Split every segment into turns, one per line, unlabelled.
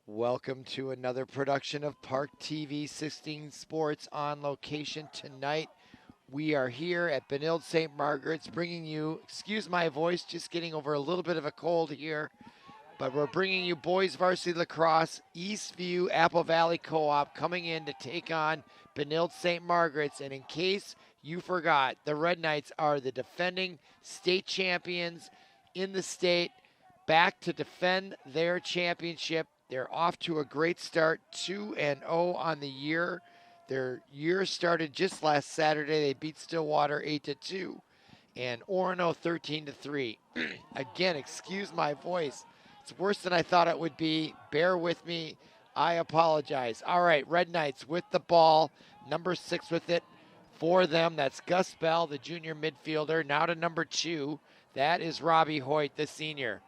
Welcome to another production of ParkTV 16 Sports on location. Tonight, we are here at Benilde-St. Margaret's bringing you, excuse my voice, just getting over a little bit of a cold here, but we're bringing you boys varsity lacrosse, Eastview Apple Valley Co-op coming in to take on Benilde-St. Margaret's. And in case you forgot, the Red Knights are the defending state champions in the state, back to defend their championship. They're off to a great start, 2-0 on the year. Their year started just last Saturday. They beat Stillwater 8-2 and Orono 13-3. Again, excuse my voice. It's worse than I thought it would be. Bear with me. I apologize. All right, Red Knights with the ball. Number 6 with it for them. That's Gus Bell, the junior midfielder. Now to number 2. That is Robbie Hoyt, the senior.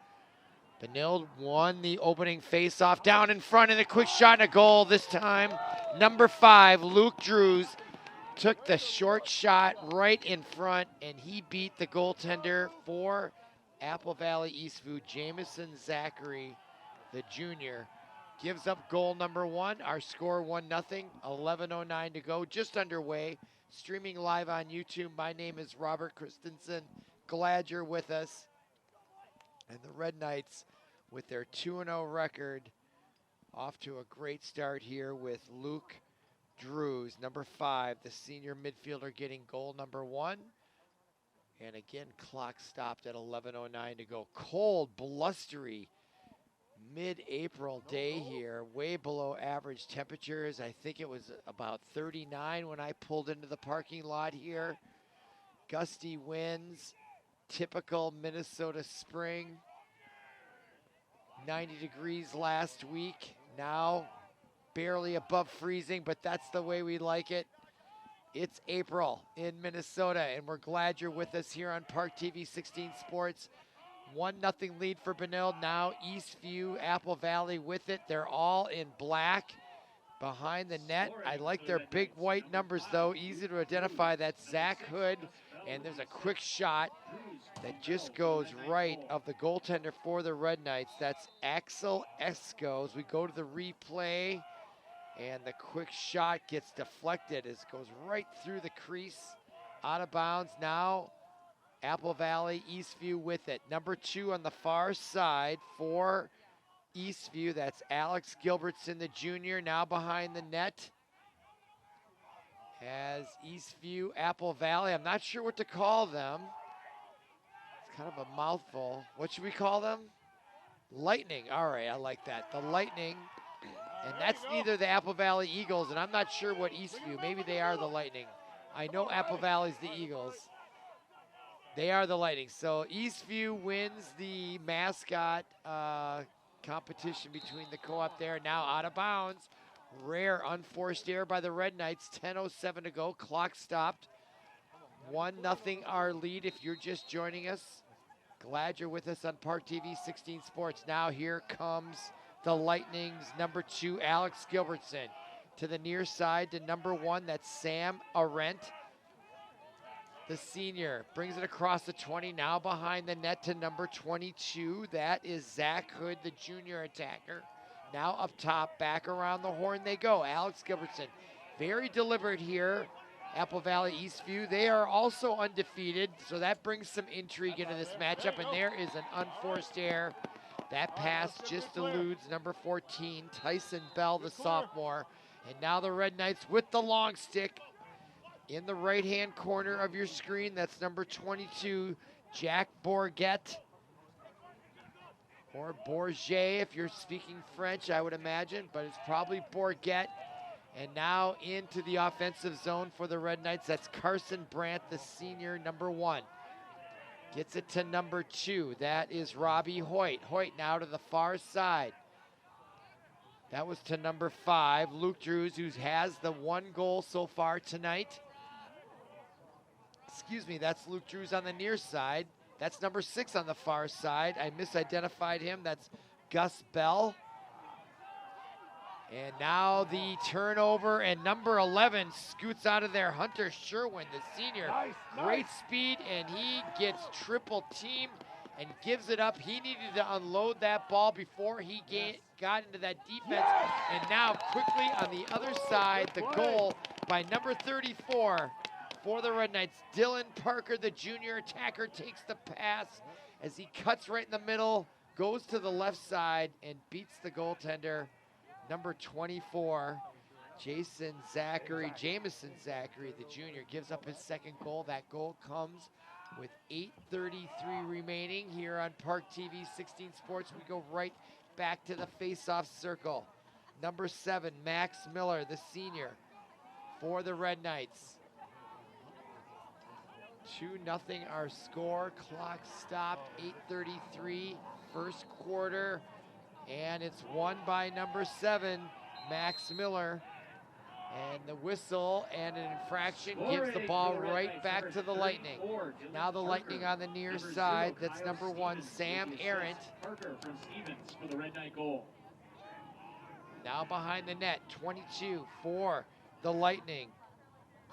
Benilde won the opening faceoff down in front, and a quick shot and a goal this time. Number 5, Luke Drews, took the short shot right in front, and he beat the goaltender for Apple Valley Eastview, Jamison Zachary, the junior. Gives up goal number 1. Our score 1-0, 11:09 to go, just underway. Streaming live on YouTube. My name is Robert Christensen. Glad you're with us. And the Red Knights, with their 2-0 record, off to a great start here with Luke Drews, number 5, the senior midfielder, getting goal number 1. And again, clock stopped at 11:09 to go. Cold, blustery, mid-April day here, way below average temperatures. I think it was about 39 when I pulled into the parking lot here. Gusty winds. Typical Minnesota spring. 90 degrees last week. Now barely above freezing, but that's the way we like it. It's April in Minnesota, and we're glad you're with us here on ParkTV 16 Sports. 1-0 lead for Benilde. Now Eastview, Apple Valley with it. They're all in black behind the net. I like their big white numbers, though. Easy to identify. That's Zach Hood. And there's a quick shot that just goes right of the goaltender for the Red Knights. That's Axel Esco. As we go to the replay, and the quick shot gets deflected as it goes right through the crease, out of bounds. Now Apple Valley, Eastview with it. Number 2 on the far side for Eastview. That's Alex Gilbertson, the junior, now behind the net. As Eastview, Apple Valley, I'm not sure what to call them. It's kind of a mouthful. What should we call them? Lightning. All right, I like that. The Lightning. And that's neither the Apple Valley Eagles, and I'm not sure what Eastview. Maybe they are the Lightning. I know Apple Valley's the Eagles. They are the Lightning. So Eastview wins the mascot competition between the co-op there. Now out of bounds. Rare unforced error by the Red Knights. 10:07 to go. Clock stopped. 1-0 our lead if you're just joining us. Glad you're with us on ParkTV 16 Sports. Now here comes the Lightning's number 2, Alex Gilbertson. To the near side to number 1, that's Sam Arendt, the senior. Brings it across the 20, now behind the net to number 22. That is Zach Hood, the junior attacker. Now up top, back around the horn they go. Alex Gilbertson, very deliberate here. Apple Valley Eastview, they are also undefeated, so that brings some intrigue into this matchup, and there is an unforced error. That pass just eludes number 14, Tyson Bell, the sophomore. And now the Red Knights with the long stick in the right-hand corner of your screen. That's number 22, Jack Bourget. Or Bourget, if you're speaking French, I would imagine, but it's probably Bourget. And now into the offensive zone for the Red Knights. That's Carson Brandt, the senior, number 1. Gets it to number 2. That is Robbie Hoyt. Hoyt now to the far side. That was to number 5, Luke Drews, who has the 1 goal so far tonight. Excuse me, that's Luke Drews on the near side. That's number 6 on the far side. I misidentified him. That's Gus Bell. And now the turnover, and number 11 scoots out of there. Hunter Sherwin, the senior. Great speed, and he gets triple teamed and gives it up. He needed to unload that ball before he got into that defense. And now quickly on the other side, the goal by number 34 for the Red Knights. Dylan Parker, the junior attacker, takes the pass as he cuts right in the middle, goes to the left side and beats the goaltender, number 24. Jamison Zachary, the junior, gives up his second goal. That goal comes with 8:33 remaining here on ParkTV 16 Sports. We go right back to the face-off circle. Number 7, Max Miller, the senior, for the Red Knights. 2-0 our score. Clock stopped, 8:33, first quarter, and it's won by number 7, Max Miller. And the whistle and an infraction gives the ball right back to the Lightning. Now the Lightning on the near side. That's number 1, Sam Arendt. Now behind the net, 22 for the Lightning.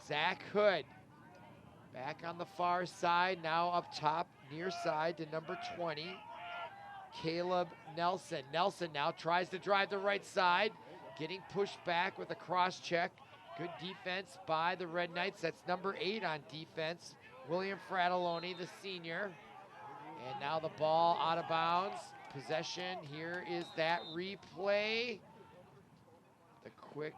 Zach Hood back on the far side. Now up top, near side to number 20, Caleb Nelson. Nelson now tries to drive the right side. Getting pushed back with a cross check. Good defense by the Red Knights. That's number 8 on defense, William Fratelloni, the senior. And now the ball out of bounds. Possession, here is that replay. The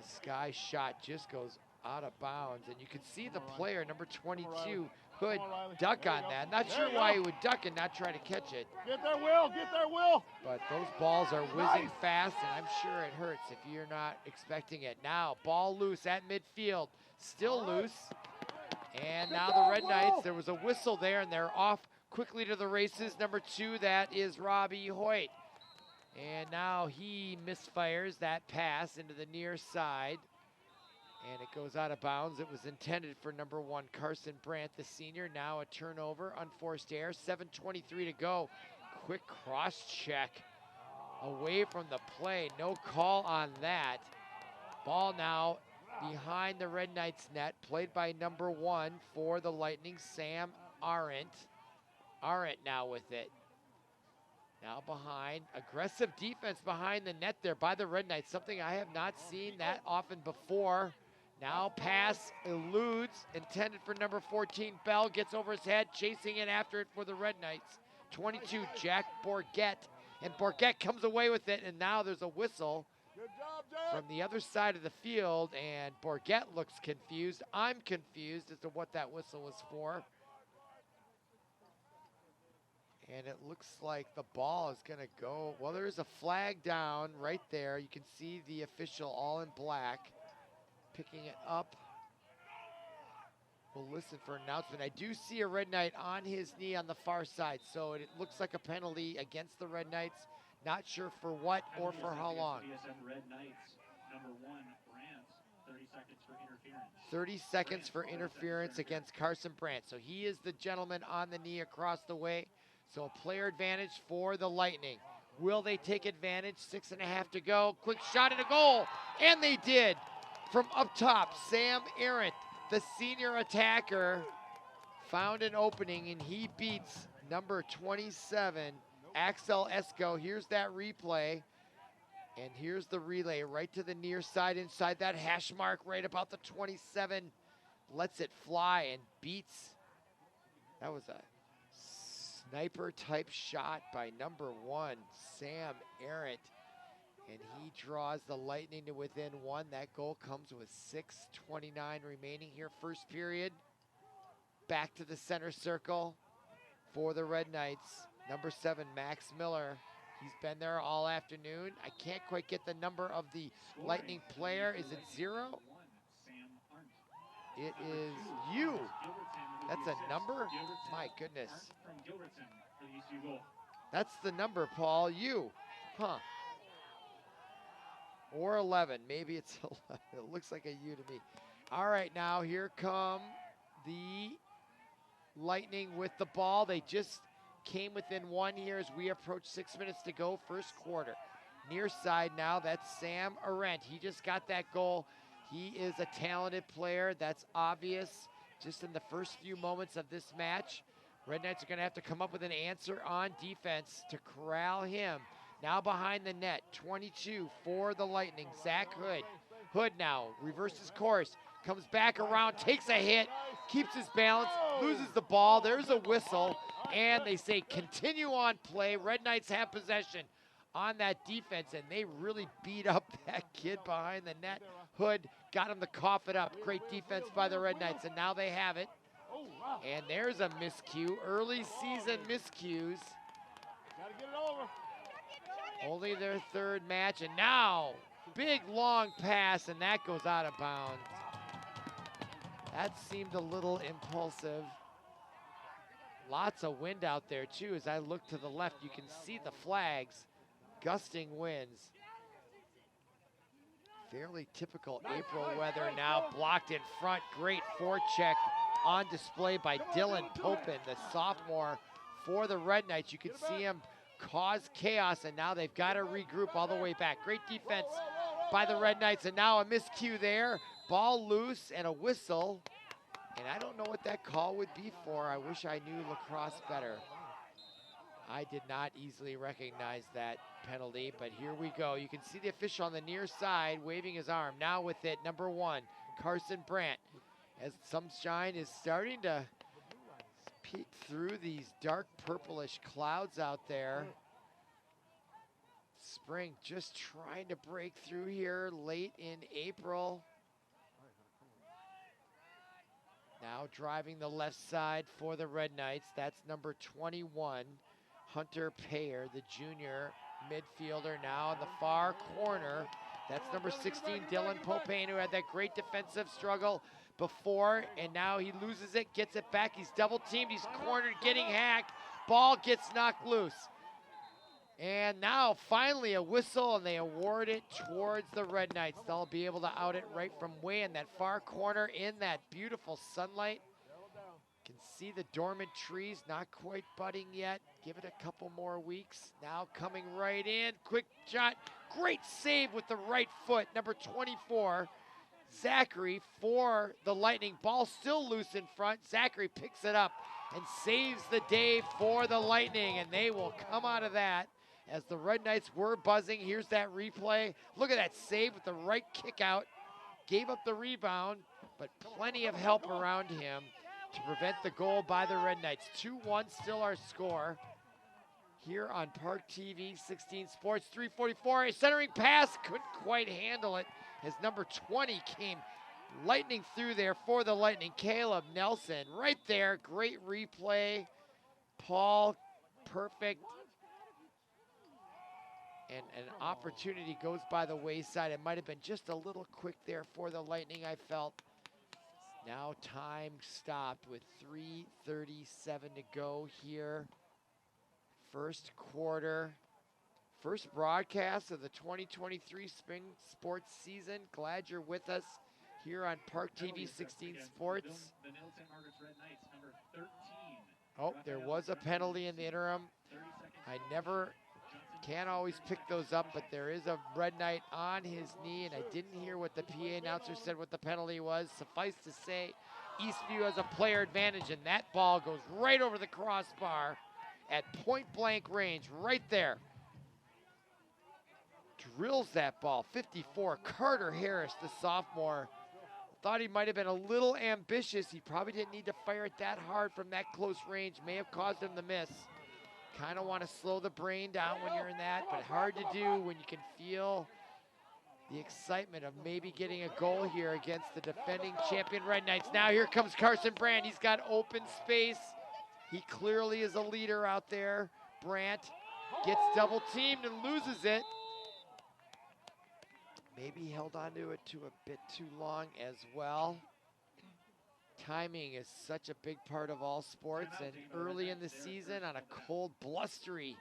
sky shot just goes out of bounds. And you can see the player, number 22, Hood, duck on that. Not sure why he would duck and not try to catch it.
Get there, Will. Get there, Will.
But those balls are whizzing fast, and I'm sure it hurts if you're not expecting it. Now, ball loose at midfield. Still loose. And now the Red Knights, there was a whistle there, and they're off quickly to the races. Number 2, that is Robbie Hoyt. And now he misfires that pass into the near side. And it goes out of bounds. It was intended for number 1, Carson Brandt, the senior. Now a turnover, unforced error, 7:23 to go. Quick cross check away from the play. No call on that. Ball now behind the Red Knights net, played by number 1 for the Lightning, Sam Arendt. Arendt now with it. Now behind, aggressive defense behind the net there by the Red Knights, something I have not seen that often before. Now pass eludes, intended for number 14, Bell, gets over his head, chasing it after it for the Red Knights. 22, Jack Bourget, and Bourget comes away with it, and now there's a whistle from the other side of the field, and Bourget looks confused. I'm confused as to what that whistle was for. And it looks like the ball is gonna go, well, there's a flag down right there. You can see the official all in black, picking it up. We'll listen for an announcement. I do see a Red Knight on his knee on the far side, so it looks like a penalty against the Red Knights. Not sure for what or for how long.
Red Knights, number 1, Brandt, 30 seconds for interference.
30 seconds for interference against Carson Brandt. So he is the gentleman on the knee across the way. So a player advantage for the Lightning. Will they take advantage? 6.5 to go. Quick shot and a goal. And they did. From up top, Sam Arendt, the senior attacker, found an opening, and he beats number 27, Axel Esco. Here's that replay. And here's the relay right to the near side inside that hash mark right about the 27. Lets it fly and beats. That was a sniper type shot by number 1, Sam Arendt. And he draws the Lightning to within 1. That goal comes with 6:29 remaining here, first period. Back to the center circle for the Red Knights. Number 7, Max Miller. He's been there all afternoon. I can't quite get the number of the Lightning player. Is it 0? It is you. That's a number? My goodness. That's the number, Paul. You. Huh. Or 11. Maybe it's 11. It looks like a U to me. All right, now here come the Lightning with the ball. They just came within 1 here as we approach 6 minutes to go, first quarter. Near side now, that's Sam Arendt. He just got that goal. He is a talented player. That's obvious just in the first few moments of this match. Red Knights are going to have to come up with an answer on defense to corral him. Now behind the net, 22 for the Lightning, Zach Hood. Hood now reverses course, comes back around, takes a hit, keeps his balance, loses the ball. There's a whistle, and they say continue on play. Red Knights have possession on that defense, and they really beat up that kid behind the net. Hood got him to cough it up. Great defense by the Red Knights, and now they have it. And there's a miscue, early season miscues.
Gotta get it over.
Only their third match, and now big long pass, and that goes out of bounds. That seemed a little impulsive. Lots of wind out there too. As I look to the left, you can see the flags, gusting winds. Fairly typical April weather now, blocked in front. Great forecheck on display by Dylan Popin, the sophomore for the Red Knights. You can see him cause chaos, and now they've got to regroup all the way back. Great defense by the Red Knights, and now a miscue there. Ball loose and a whistle, and I don't know what that call would be for. I wish I knew Lacrosse better. I did not easily recognize that penalty, but here we go. You can see the official on the near side waving his arm. Now with it, number 1, Carson Brandt, as sunshine is starting to peek through these dark purplish clouds out there. Spring just trying to break through here late in April. Now driving the left side for the Red Knights. That's number 21, Hunter Payer, the junior midfielder. Now in the far corner, that's number 16, Dylan Popin, who had that great defensive struggle before, and now he loses it, gets it back. He's double teamed, he's cornered, getting hacked. Ball gets knocked loose. And now finally a whistle, and they award it towards the Red Knights. They'll be able to out it right from way in that far corner in that beautiful sunlight. Can see the dormant trees, not quite budding yet. Give it a couple more weeks. Now coming right in, quick shot, great save with the right foot, number 24, Zachary for the Lightning. Ball still loose in front. Zachary picks it up and saves the day for the Lightning, and they will come out of that as the Red Knights were buzzing. Here's that replay. Look at that save with the right kick out. Gave up the rebound, but plenty of help around him to prevent the goal by the Red Knights. 2-1 still our score here on ParkTV 16 Sports. 3:44, a centering pass, couldn't quite handle it as number 20 came lightning through there for the Lightning. Caleb Nelson right there, great replay. Paul, perfect. And an opportunity goes by the wayside. It might have been just a little quick there for the Lightning, I felt. Now time stopped with 3:37 to go here. First quarter, first broadcast of the 2023 spring sports season. Glad you're with us here on ParkTV 16 Sports.
Benilde-St. Margaret's Red Knights, number 13.
Oh, there was a penalty in the interim. I never can't always pick those up, but there is a Red Knight on his knee, and I didn't hear what the PA announcer said what the penalty was. Suffice to say, Eastview has a player advantage, and that ball goes right over the crossbar at point blank range, right there. Drills that ball, 54. Carter Harris, the sophomore. Thought he might have been a little ambitious. He probably didn't need to fire it that hard from that close range. May have caused him to miss. Kind of want to slow the brain down when you're in that, but hard to do when you can feel the excitement of maybe getting a goal here against the defending champion Red Knights. Now here comes Carson Brandt. He's got open space. He clearly is a leader out there. Brandt gets double teamed and loses it. Maybe held onto it a bit too long as well. Timing is such a big part of all sports, and early in the season on a cold, blustery.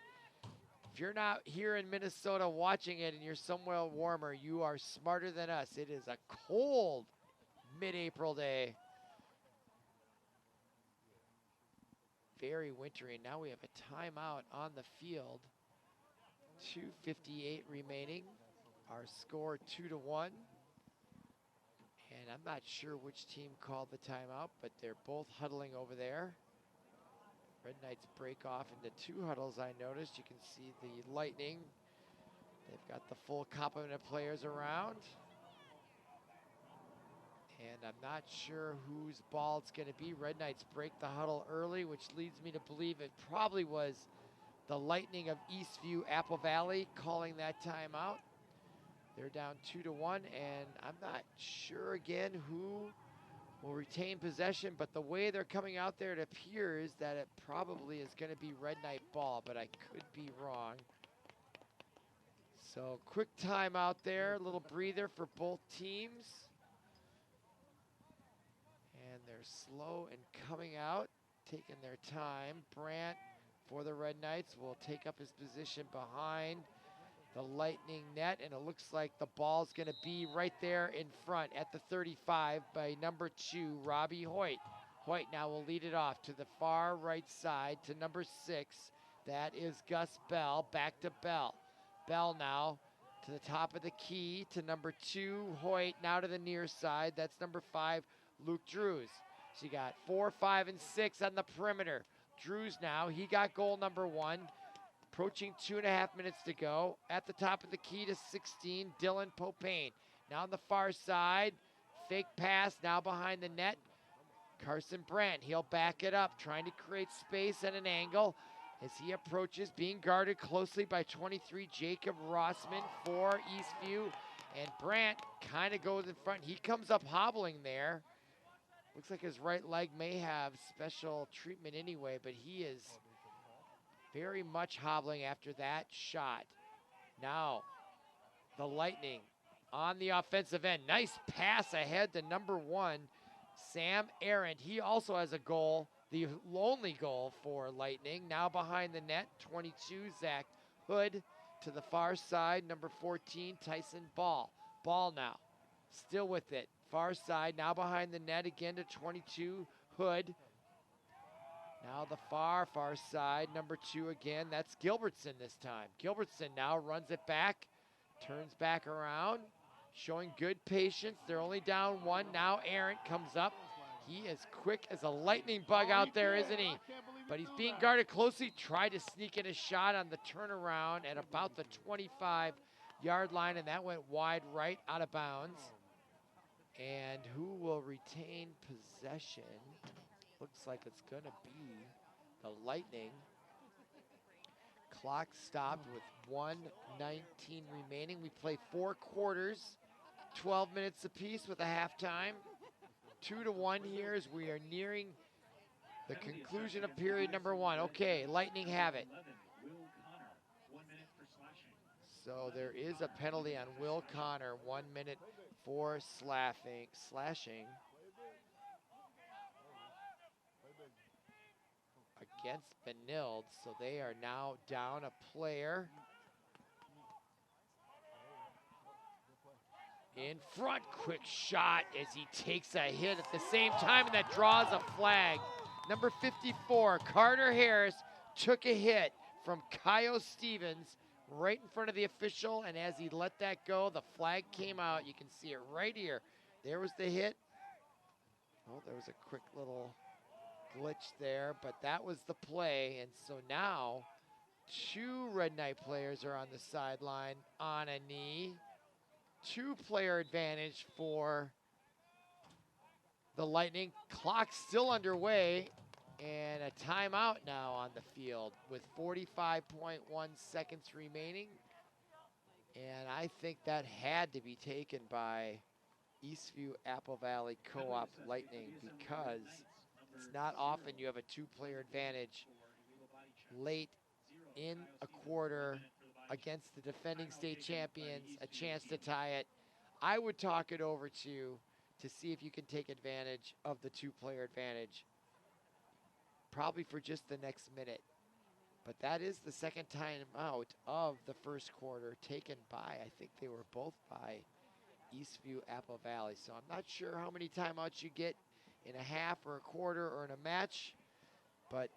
If you're not here in Minnesota watching it and you're somewhere warmer, you are smarter than us. It is a cold mid-April day. Very wintry. Now we have a timeout on the field. 2:58 remaining. Our score 2-1. And I'm not sure which team called the timeout, but they're both huddling over there. Red Knights break off into 2 huddles, I noticed. You can see the Lightning. They've got the full complement of players around. And I'm not sure whose ball it's going to be. Red Knights break the huddle early, which leads me to believe it probably was the Lightning of Eastview, Apple Valley, calling that timeout. They're down 2-1, and I'm not sure again who will retain possession, but the way they're coming out there, it appears that it probably is going to be Red Knight ball, but I could be wrong. So quick timeout there, a little breather for both teams. And they're slow and coming out, taking their time. Brandt for the Red Knights will take up his position behind the Lightning net, and it looks like the ball's going to be right there in front at the 35 by number 2, Robbie Hoyt. Hoyt now will lead it off to the far right side to number 6. That is Gus Bell. Back to Bell. Bell now to the top of the key to number 2, Hoyt. Now to the near side. That's number 5, Luke Drews. So you got 4, 5, and 6 on the perimeter. Drews now, he got goal number 1. Approaching 2.5 minutes to go. At the top of the key to 16, Dylan Popane. Now on the far side, fake pass, now behind the net. Carson Brandt, he'll back it up, trying to create space and an angle as he approaches, being guarded closely by 23, Jacob Rossman for Eastview. And Brandt kind of goes in front. He comes up hobbling there. Looks like his right leg may have special treatment anyway, but he is very much hobbling after that shot. Now, the Lightning on the offensive end. Nice pass ahead to number 1, Sam Arendt. He also has a goal, the only goal for Lightning. Now behind the net, 22, Zach Hood. To the far side, number 14, Tyson Ball. Ball now, still with it. Far side, now behind the net again to 22, Hood. Now the far side, number 2 again. That's Gilbertson this time. Gilbertson now runs it back, turns back around, showing good patience. They're only down 1. Now Arendt comes up. He is quick as a lightning bug out there, isn't he? But he's being guarded closely. Tried to sneak in a shot on the turnaround at about the 25-yard line, and that went wide right out of bounds. And who will retain possession? Looks like it's going to be the Lightning. Clock stopped with 1:19 remaining. We play 4 quarters, 12 minutes apiece with a halftime. 2-1 here as we are nearing the conclusion of period number 1. Okay, Lightning have it. So there is a penalty on Will Connor, 1 minute for slashing. Against Benilde, so they are now down a player. In front, quick shot as he takes a hit at the same time, and that draws a flag. Number 54, Carter Harris, took a hit from Kyle Stevens right in front of the official, and as he let that go, the flag came out. You can see it right here. There was the hit. Oh, there was a quick little glitch there, but that was the play. And so now 2 Red Knight players are on the sideline on a knee. 2-player advantage for the Lightning. Clock still underway, and a timeout now on the field with 45.1 seconds remaining. And I think that had to be taken by Eastview Apple Valley Co-op Lightning, because it's not often you have a 2-player advantage late in a quarter against the defending state champions, a chance to tie it. I would talk it over to see if you can take advantage of the 2-player advantage, probably for just the next minute. But that is the second time out of the first quarter taken by, I think they were both by Eastview Apple Valley. So I'm not sure how many timeouts you get in a half or a quarter or in a match, but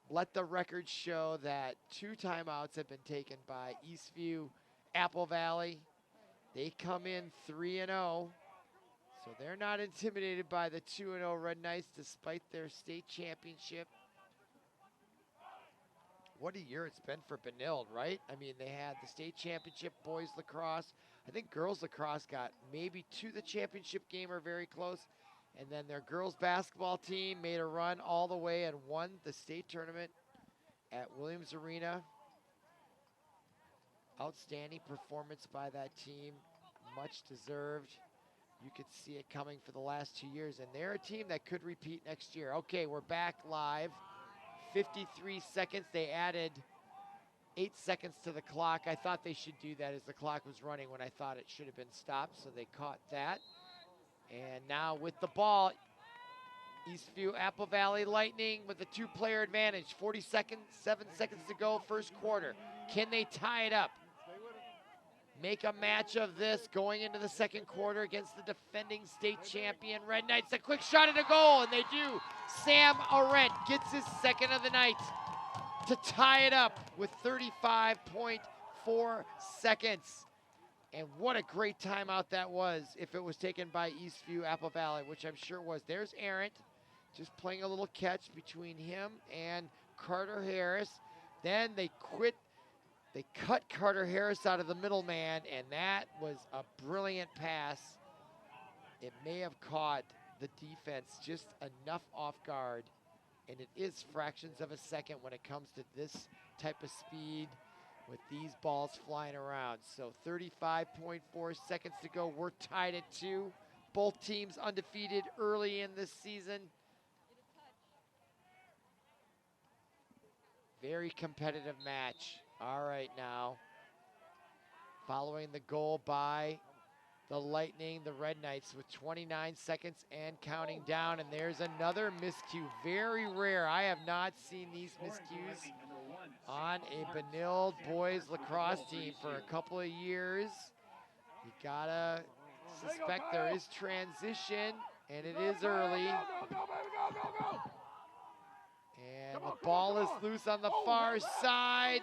let the record show that 2 timeouts have been taken by Eastview Apple Valley. They come in 3-0, so they're not intimidated by the 2-0 Red Knights despite their state championship. what a year it's been for Benilde, right? I mean, they had the state championship boys lacrosse. I think girls lacrosse got maybe to the championship game or very close. And then their girls basketball team made a run all the way and won the state tournament at Williams Arena. Outstanding performance by that team, much deserved. You could see it coming for the last 2 years, and they're a team that could repeat next year. Okay, we're back live. 53 seconds. They added 8 seconds to the clock. I thought they should do that as the clock was running when I thought it should have been stopped, so they caught that. And now with the ball, Eastview Apple Valley Lightning with a 2-player advantage. 40 seconds, 7 seconds to go, first quarter. Can they tie it up? Make a match of this going into the second quarter against the defending state champion Red Knights. A quick shot at a goal, and they do. Sam Arendt gets his second of the night to tie it up with 35.4 seconds. And what a great timeout that was if it was taken by Eastview Apple Valley, which I'm sure was. There's Arendt just playing a little catch between him and Carter Harris. Then they cut Carter Harris out of the middleman, and that was a brilliant pass. It may have caught the defense just enough off guard, and it is fractions of a second when it comes to this type of speed with these balls flying around. So 35.4 seconds to go. We're tied at 2. Both teams undefeated early in this season. Very competitive match. All right, now, following the goal by the Lightning, the Red Knights with 29 seconds and counting down, and there's another miscue. Very rare. I have not seen these miscues on a Benilde boys lacrosse team for a couple of years. You gotta suspect there is transition, and it is early. And the ball is loose on the far side.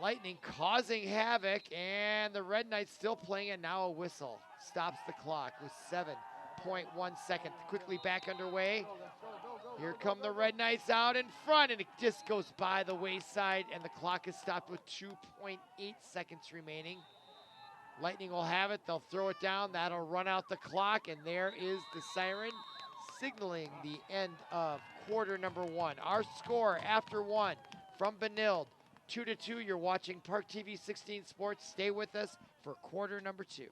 Lightning causing havoc, and the Red Knights still playing, and now a whistle stops the clock with 7.1 seconds. Quickly back underway. Here come the Red Knights out in front, and it just goes by the wayside, and the clock is stopped with 2.8 seconds remaining. Lightning will have it. They'll throw it down. That'll run out the clock, and there is the siren signaling the end of quarter number 1. Our score after 1 from Benilde, 2-2. You're watching ParkTV 16 Sports. Stay with us for quarter number 2.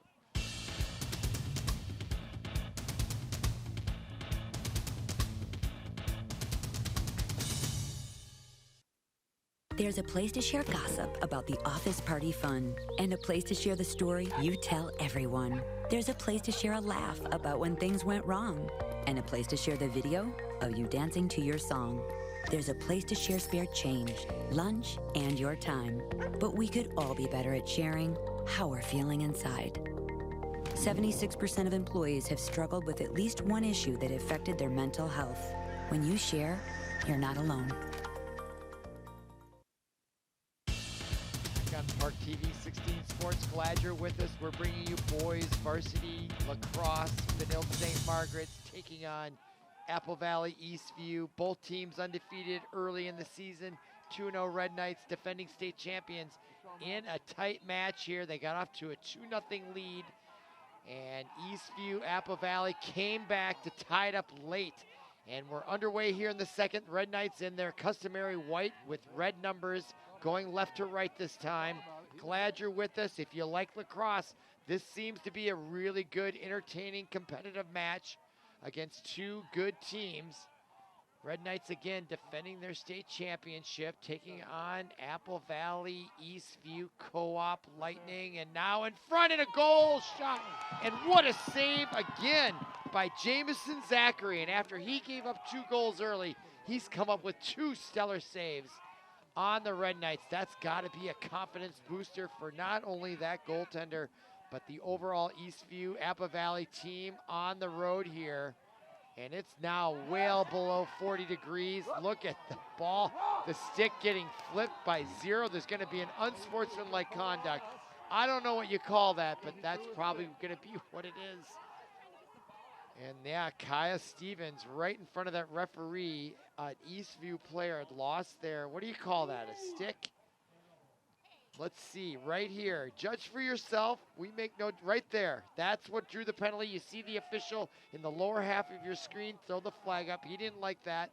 There's a place to share gossip about the office party fun, and a place to share the story you tell everyone. There's a place to share a laugh about when things went wrong, and a place to share the video of you dancing to your song. There's a place to share spare change, lunch, and your time. But we could all be better at sharing how we're feeling inside. 76% of employees have struggled with at least one issue that affected their mental health. When you share, you're not alone.
On ParkTV 16 Sports, glad you're with us. We're bringing you boys varsity lacrosse. Benilde-St. Margaret's taking on Apple Valley Eastview. Both teams undefeated early in the season. 2-0 Red Knights, defending state champions, in a tight match here. They got off to a 2-0 lead, and Eastview Apple Valley came back to tie it up late. And we're underway here in the second. Red Knights in their customary white with red numbers, going left to right this time. Glad you're with us. If you like lacrosse, this seems to be a really good, entertaining, competitive match against two good teams. Red Knights again defending their state championship, taking on Apple Valley Eastview Co-op Lightning, and now in front and a goal shot. And what a save again by Jamison Zachary. And after he gave up 2 goals early, he's come up with 2 stellar saves on the Red Knights. That's got to be a confidence booster for not only that goaltender, but the overall Eastview Apple Valley team on the road here. And it's now well below 40 degrees. Look at the ball, the stick getting flipped by 0. There's going to be an unsportsmanlike conduct. I don't know what you call that, but that's probably going to be what it is. And yeah, Kaya Stevens right in front of that referee. An Eastview player had lost there. What do you call that, a stick? Let's see, right here. Judge for yourself. We make no, right there. That's what drew the penalty. You see the official in the lower half of your screen throw the flag up. He didn't like that.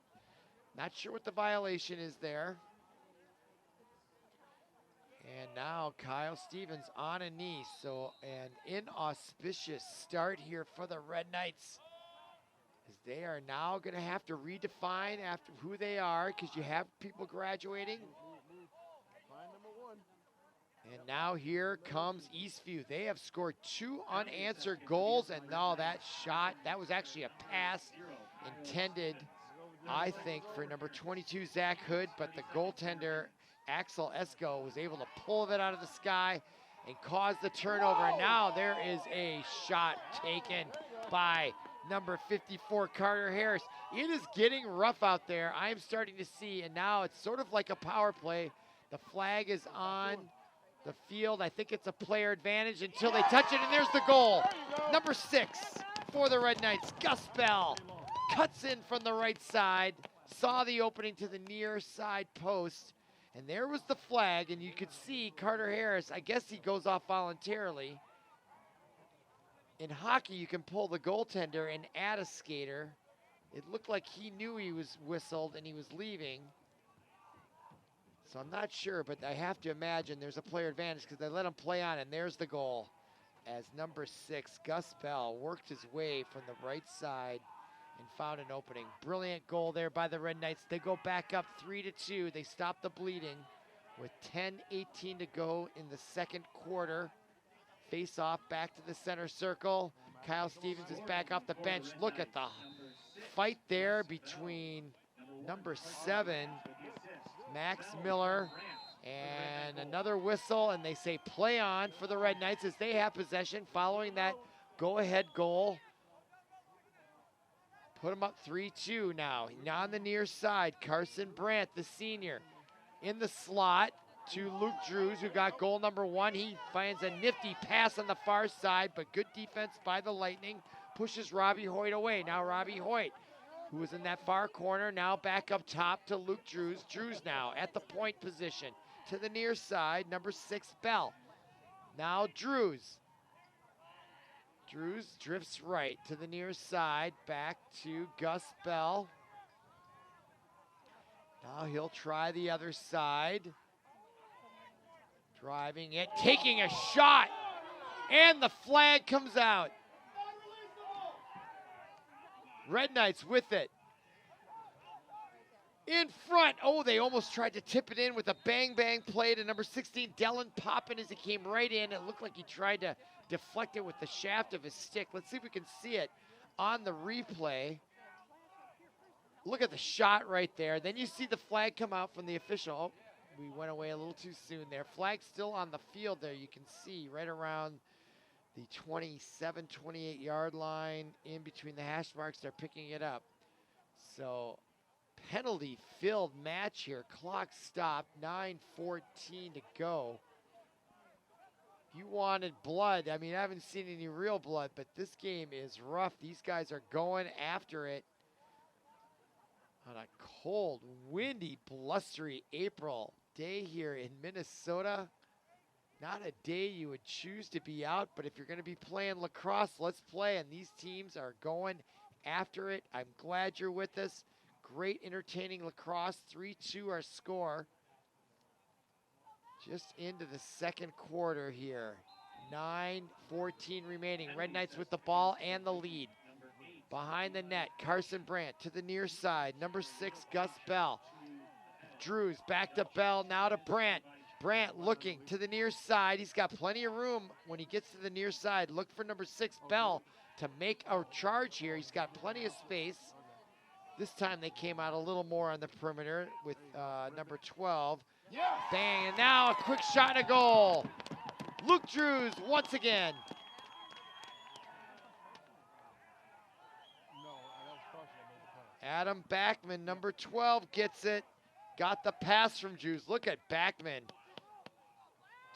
Not sure what the violation is there. And now Kyle Stevens on a knee. So an inauspicious start here for the Red Knights, as they are now going to have to redefine after who they are, because you have people graduating.
Line number 1.
And now here comes Eastview. They have scored 2 unanswered goals, and now that shot, that was actually a pass intended, I think, for number 22, Zach Hood, but the goaltender, Axel Esco, was able to pull it out of the sky and cause the turnover. And now there is a shot taken by number 54, Carter Harris. It is getting rough out there. I'm starting to see, and now it's sort of like a power play. The flag is on the field. I think it's a player advantage until they touch it, and there's the goal. Number 6 for the Red Knights, Gus Bell, cuts in from the right side, saw the opening to the near side post, and there was the flag, and you could see Carter Harris, I guess he goes off voluntarily. In hockey, you can pull the goaltender and add a skater. It looked like he knew he was whistled and he was leaving. So I'm not sure, but I have to imagine there's a player advantage because they let him play on, and there's the goal. As number 6, Gus Bell, worked his way from the right side and found an opening. Brilliant goal there by the Red Knights. They go back up 3-2. They stop the bleeding with 10:18 to go in the second quarter. Face off back to the center circle. Kyle Stevens is back off the bench. Look at the fight there between number 7, Max Miller, and another whistle, and they say play on for the Red Knights as they have possession following that go-ahead goal. Put them up 3-2 now. Now on the near side, Carson Brandt, the senior, in the slot to Luke Drews, who got goal number 1. He finds a nifty pass on the far side, but good defense by the Lightning. Pushes Robbie Hoyt away. Now Robbie Hoyt, who was in that far corner, now back up top to Luke Drews. Drews now at the point position to the near side, number 6, Bell. Now Drews. Drews drifts right to the near side, back to Gus Bell. Now he'll try the other side. Driving it, taking a shot, and the flag comes out. Red Knights with it. In front. Oh, they almost tried to tip it in with a bang-bang play to number 16, Dylan Poppin, as he came right in. It looked like he tried to deflect it with the shaft of his stick. Let's see if we can see it on the replay. Look at the shot right there. Then you see the flag come out from the official. Oh, we went away a little too soon there. Flag still on the field there. You can see right around the 27, 28 yard line, in between the hash marks. They're picking it up. So penalty filled match here. Clock stopped, 9:14 to go. You wanted blood. I mean, I haven't seen any real blood, but this game is rough. These guys are going after it on a cold, windy, blustery April day here in Minnesota. Not a day you would choose to be out, but if you're going to be playing lacrosse, let's play. And these teams are going after it. I'm glad you're with us. Great entertaining lacrosse. 3-2 our score. Just into the second quarter here. 9:14 remaining. Red Knights with the ball and the lead. Behind the net, Carson Brandt to the near side. Number 6, Gus Bell. Drews back to Bell, now to Brandt. Brandt looking to the near side. He's got plenty of room when he gets to the near side. Look for number 6, Bell, to make a charge here. He's got plenty of space. This time they came out a little more on the perimeter with number 12. Bang, and now a quick shot and a goal. Luke Drews once again. Adam Backman, number 12, gets it. Got the pass from Drews. Look at Backman.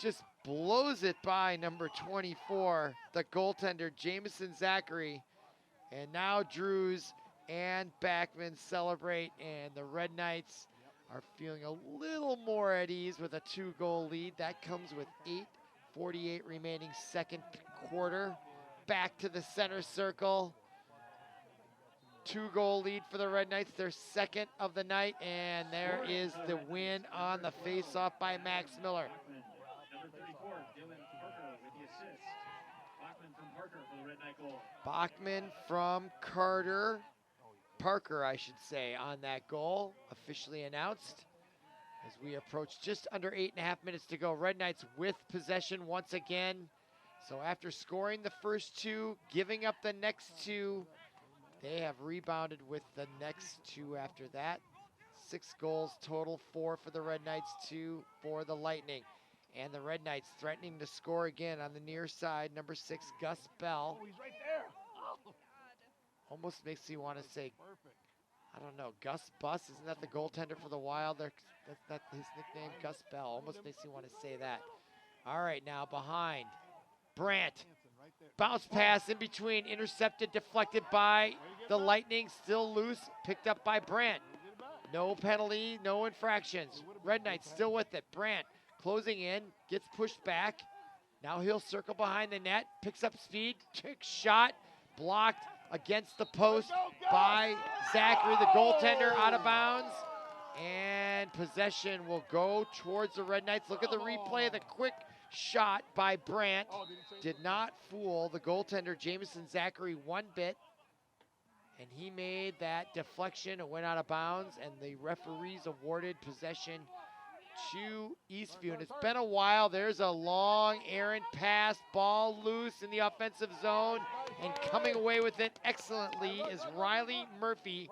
Just blows it by number 24, the goaltender, Jamison Zachary. And now Drews and Backman celebrate, and the Red Knights are feeling a little more at ease with a 2-goal lead. That comes with 8:48 remaining second quarter. Back to the center circle. 2-goal lead for the Red Knights, their second of the night, and there is the win on the face-off by Max Miller.
Number 34, Dylan Parker with the assist. Bachman from Parker for the Red Knight goal.
Bachman from Parker, I should say, on that goal, officially announced. As we approach just under 8.5 minutes to go. Red Knights with possession once again. So after scoring the first 2, giving up the next 2, they have rebounded with the next 2 after that. 6 goals total, 4 for the Red Knights, 2 for the Lightning. And the Red Knights threatening to score again on the near side. Number 6, Gus Bell.
Oh, he's right there. Oh,
Almost makes me want to say,
perfect.
I don't know, Gus Bus? Isn't that the goaltender for the Wild? That's not his nickname, Gus Bell. Almost makes me want to say that. All right, now behind. Brandt.
Hanson right there.
Bounce pass in between, intercepted, deflected by the Lightning, still loose, picked up by Brandt.
Get it back.
No penalty, no infractions. Red Knights still with it. Brandt closing in, gets pushed back. Now he'll circle behind the net, picks up speed, trick shot, blocked against the post by Zachary, the goaltender, out of bounds. And possession will go towards the Red Knights. Look at the replay, the quick shot by Brandt.
Oh, did he say
Did not fool the goaltender, Jameson Zachary, one bit. And he made that deflection. It went out of bounds, and the referees awarded possession to Eastview. And it's been a while. There's a long errant pass, ball loose in the offensive zone, and coming away with it excellently is Riley Murphy,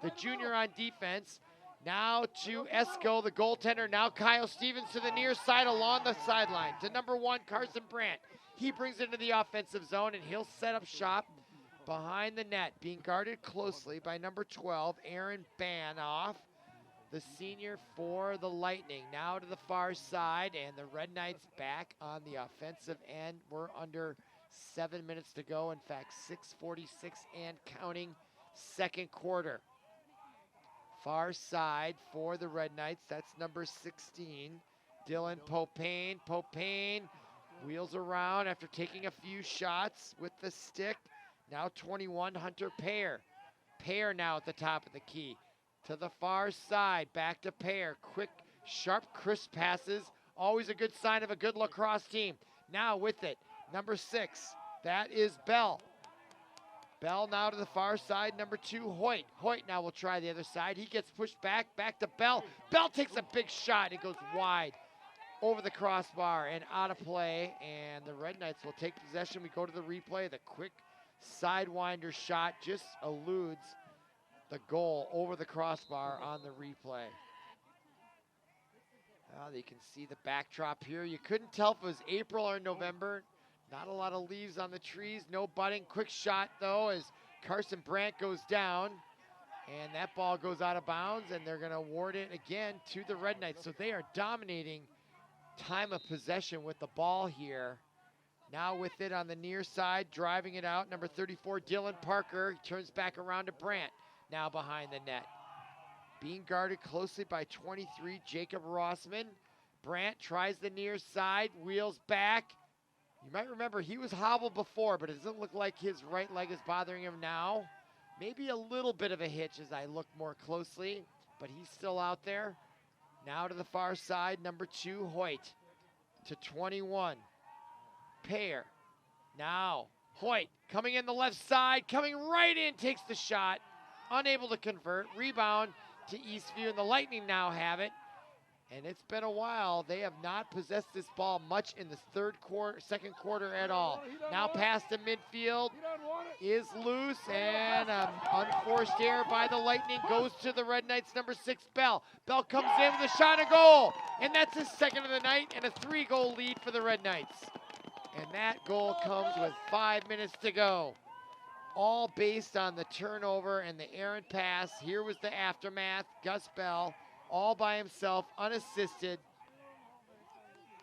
the junior on defense. Now to Esco, the goaltender. Now Kyle Stevens to the near side along the sideline. To number 1, Carson Brandt. He brings it into the offensive zone, and he'll set up shop behind the net, being guarded closely by number 12, Aaron Banoff, the senior for the Lightning. Now to the far side, and the Red Knights back on the offensive end. We're under 7 minutes to go. In fact, 6:46 and counting, second quarter. Far side for the Red Knights, that's number 16, Dylan Popane. Popane wheels around after taking a few shots with the stick. Now 21, Hunter Payer. Payer now at the top of the key. To the far side, back to Payer. Quick, sharp, crisp passes. Always a good sign of a good lacrosse team. Now with it, number 6, that is Bell. Bell now to the far side, number 2, Hoyt. Hoyt now will try the other side. He gets pushed back to Bell. Bell takes a big shot. It goes wide over the crossbar and out of play. And the Red Knights will take possession. We go to the replay. The quick sidewinder shot just eludes the goal over the crossbar on the replay. You can see the backdrop here. You couldn't tell if it was April or November. Not a lot of leaves on the trees, no budding. Quick shot, though, as Carson Brandt goes down. And that ball goes out of bounds, and they're going to award it again to the Red Knights. So they are dominating time of possession with the ball here. Now with it on the near side, driving it out, number 34, Dylan Parker. He turns back around to Brandt, now behind the net. Being guarded closely by 23, Jacob Rossman. Brandt tries the near side, wheels back. You might remember he was hobbled before, but it doesn't look like his right leg is bothering him now. Maybe a little bit of a hitch as I look more closely, but he's still out there. Now to the far side, number 2, Hoyt. To 21, Payer. Now, Hoyt coming in the left side, coming right in, takes the shot. Unable to convert. Rebound to Eastview, and the Lightning now have it. And it's been a while. They have not possessed this ball much in the second quarter at all. Now pass to midfield is loose, and unforced error by the Lightning goes to the Red Knights, number 6, Bell. Bell comes in with a shot, a goal, and that's his second of the night, and a 3-goal lead for the Red Knights. And that goal comes with 5 minutes to go. All based on the turnover and the errant pass. Here was the aftermath. Gus Bell, all by himself, unassisted,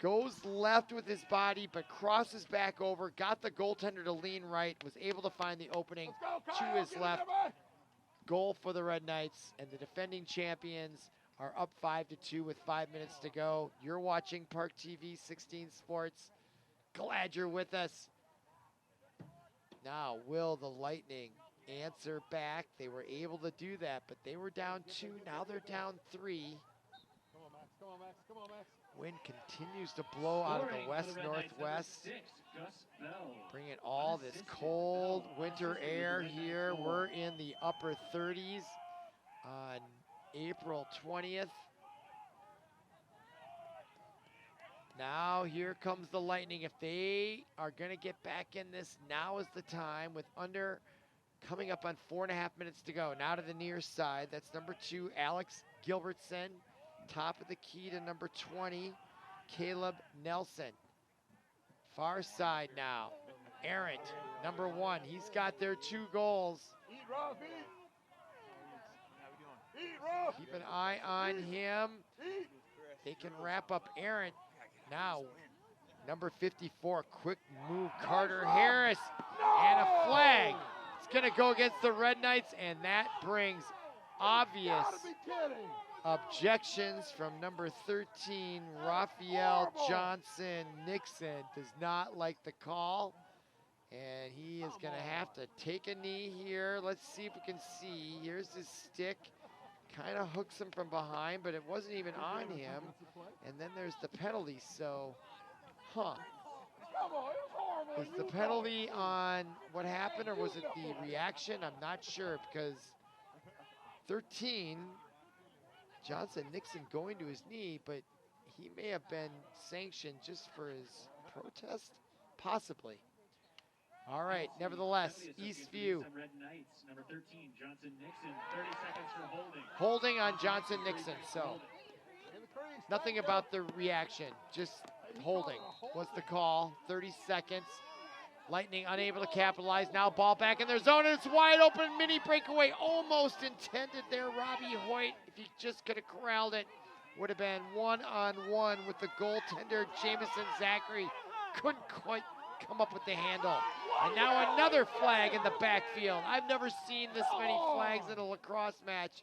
Goes left with his body, but crosses back over, got the goaltender to lean right, was able to find the opening to his left. Goal for the Red Knights, and the defending champions are up 5-2 with 5 minutes to go. You're watching ParkTV 16 Sports. Glad you're with us. Now, will the Lightning answer back? They were able to do that, but they were down 2. Now they're down 3.
Come on, Max. Come on, Max. Come on, Max.
Wind continues to blow out of the west-northwest, bringing all this cold winter air here. We're in the upper 30s on April 20th. Now here comes the Lightning. If they are going to get back in this, now is the time, with coming up on 4.5 minutes to go. Now to the near side. That's number 2, Alex Gilbertson. Top of the key to number 20, Caleb Nelson. Far side now. Arendt, number 1. He's got their 2 goals.
Eat, Rob, eat. Eat, Rob.
Keep an eye on him.
Eat.
They can wrap up Arendt. Now, number 54, quick move, Carter Harris, and a flag. It's going to go against the Red Knights, and that brings obvious
Gotta be kidding.
objections from number 13, Raphael Johnson Nixon. Does not like the call, and he is going to have to take a knee here. Let's see if we can see. Here's his stick. Kind of hooks him from behind, but it wasn't even on him. And then there's the penalty, so,
Come on, it was horrible.
was the penalty on what happened, or was it the reaction? I'm not sure, because 13, Johnson Nixon going to his knee, but he may have been sanctioned just for his protest, possibly. All right, nevertheless, Eastview.
Red Knights, number 13, Johnson Nixon, 30 seconds for holding.
Holding on Johnson Nixon, so
In the crease.
nothing about the reaction, just holding was the call. 30 seconds. Lightning unable to capitalize. Now ball back in their zone, and it's wide open. Mini breakaway, almost intended there. Robbie Hoyt, if he just could have corralled it, would have been one-on-one with the goaltender, Jameson Zachary. Couldn't quite come up with the handle. And now another flag in the backfield. I've never seen this many flags in a lacrosse match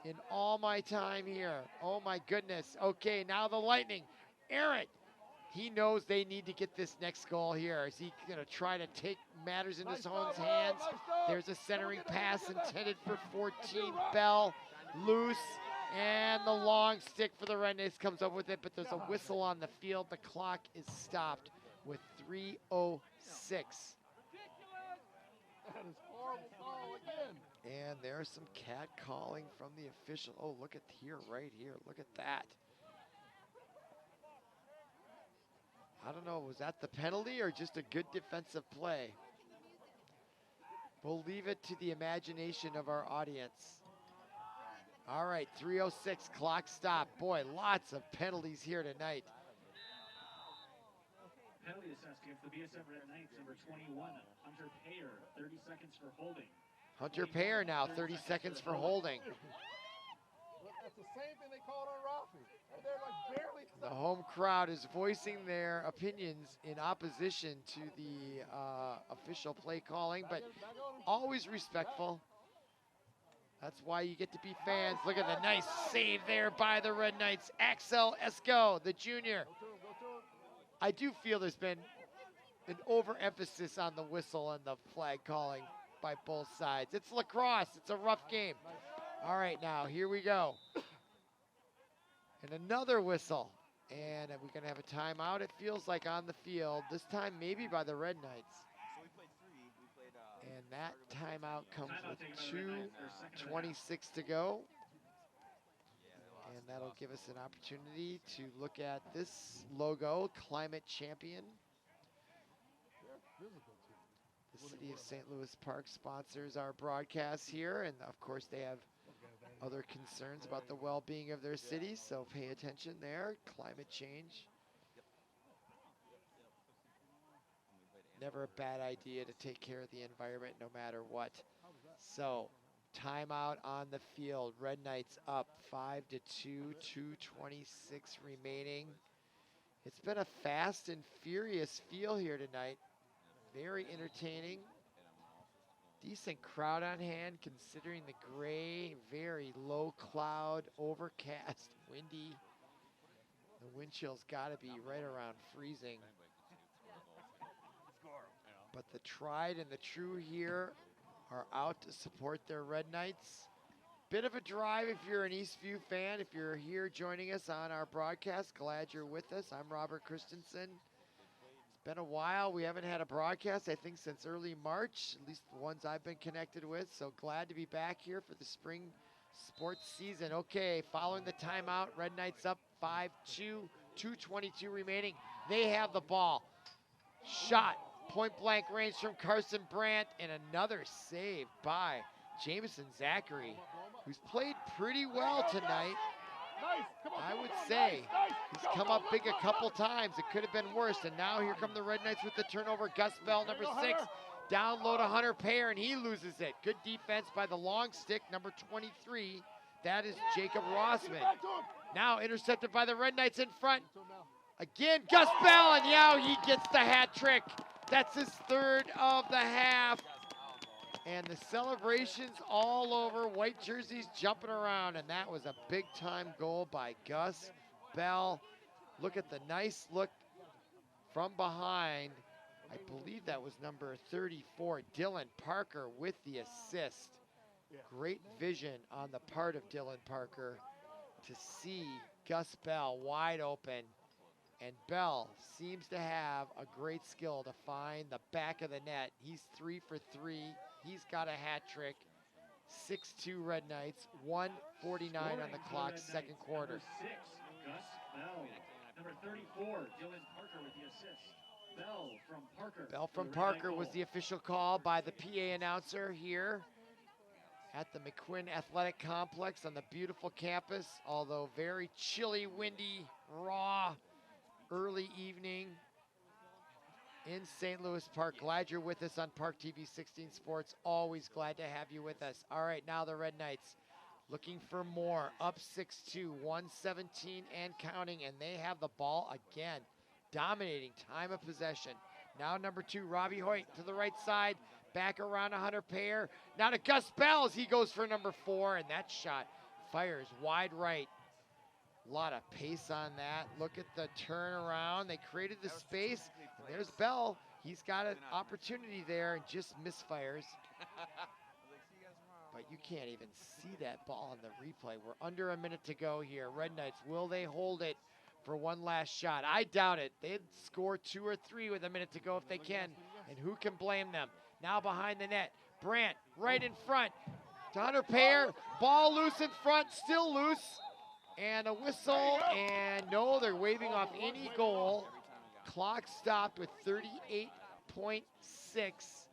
in all my time here. Oh my goodness. Okay, now the Lightning. Arendt, he knows they need to get this next goal here. Is he going to try to take matters into his own hands? There's a centering pass intended for 14, Bell, loose, and the long stick for the Red Knights comes up with it, but there's a whistle on the field. The clock is stopped with 3:06.
That is horrible call again.
And there's some cat calling from the official. Oh, look at here, right here. Look at that. I don't know, was that the penalty or just a good defensive play? We'll leave it to the imagination of our audience. All right, 3:06, clock stop. Boy, lots of penalties here tonight.
Penalty assessed against the BSF Red Knights, number 21, Hunter Payer, 30 seconds for holding.
Hunter Payer now, 30 seconds for holding.
Look, that's the same thing they called on Rafi. They're like barely.
The home crowd is voicing their opinions in opposition to the official play calling, but always respectful. That's why you get to be fans. Look at the nice save there by the Red Knights. Axel Esco, the junior. I do feel there's been an overemphasis on the whistle and the flag calling by both sides. It's lacrosse. It's a rough game. All right, now here we go. And another whistle. And we're going to have a timeout, it feels like, on the field. This time maybe by the Red Knights.
So we played 3. We played.
And that timeout comes with 2:26 to go. And that'll give us an opportunity to look at this logo, Climate Champion. The City of St. Louis Park sponsors our broadcast here, and of course they have other concerns about the well-being of their city, so pay attention there. Climate change. Never a bad idea to take care of the environment no matter what. So, timeout on the field. Red Knights up 5-2, 2:26 remaining. It's been a fast and furious feel here tonight. Very entertaining. Decent crowd on hand considering the gray, very low cloud, overcast, windy. The wind chill's got to be right around freezing. But the tried and the true here are out to support their Red Knights. Bit of a drive if you're an Eastview fan. If you're here joining us on our broadcast, glad you're with us. I'm Robert Christensen. It's been a while. We haven't had a broadcast, I think, since early March, at least the ones I've been connected with. So glad to be back here for the spring sports season. Okay, following the timeout, Red Knights up 5-2, 2:22 remaining. They have the ball. Shot, point blank range from Carson Brandt, and another save by Jameson Zachary, who's played pretty well tonight. I would say he's come up big a couple times. It could have been worse. And now here come the Red Knights with the turnover. Gus Bell, number 6, down low to Hunter Payer, and he loses it. Good defense by the long stick, number 23. That is Jacob Rossman. Now intercepted by the Red Knights in front. Again, Gus Bell, and now he gets the hat trick. That's his third of the half. And the celebrations all over, white jerseys jumping around, and that was a big-time goal by Gus Bell. Look at the nice look from behind. I believe that was number 34, Dylan Parker, with the assist. Great vision on the part of Dylan Parker to see Gus Bell wide open. And Bell seems to have a great skill to find the back of the net. He's 3 for 3. He's got a hat trick. 6-2 Red Knights, 1:49 on the clock, second quarter.
Number 6, Gus Bell. Number 34, Dylan Parker with the assist. Bell from Parker.
Bell from Parker was the official call by the PA announcer here at the McQuinn Athletic Complex on the beautiful campus, although very chilly, windy, raw, early evening in St. Louis Park. Glad you're with us on ParkTV 16 Sports. Always glad to have you with us. All right, now the Red Knights looking for more. Up 6-2, 1:17 and counting, and they have the ball again. Dominating time of possession. Now number 2, Robbie Hoyt to the right side. Back around to Hunter Payer. Now to Gus Bell as he goes for number 4, and that shot fires wide right. A lot of pace on that. Look at the turnaround. They created the space. And there's Bell. He's got an opportunity there and just misfires. But you can't even see that ball on the replay. We're under a minute to go here. Red Knights, will they hold it for one last shot? I doubt it. They'd score 2 or 3 with a minute to go if they can. And who can blame them? Now behind the net. Brandt right in front. To Hunter Payer. Ball loose in front. Still loose. And a whistle, and no, they're waving off any goal. Clock stopped with 38.6,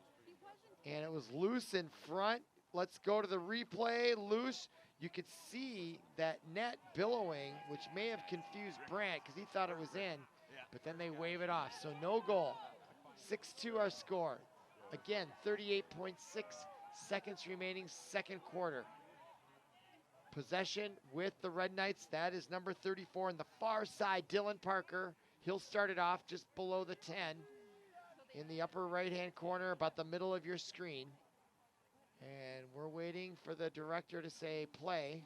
and it was loose in front. Let's go to the replay. Loose. You could see that net billowing, which may have confused Brandt because he thought it was in, but then they wave it off. So no goal. 6-2 our score. Again, 38.6 seconds remaining, second quarter. Possession with the Red Knights. That is number 34 on the far side, Dylan Parker. He'll start it off just below the 10 in the upper right-hand corner, about the middle of your screen. And we're waiting for the director to say play.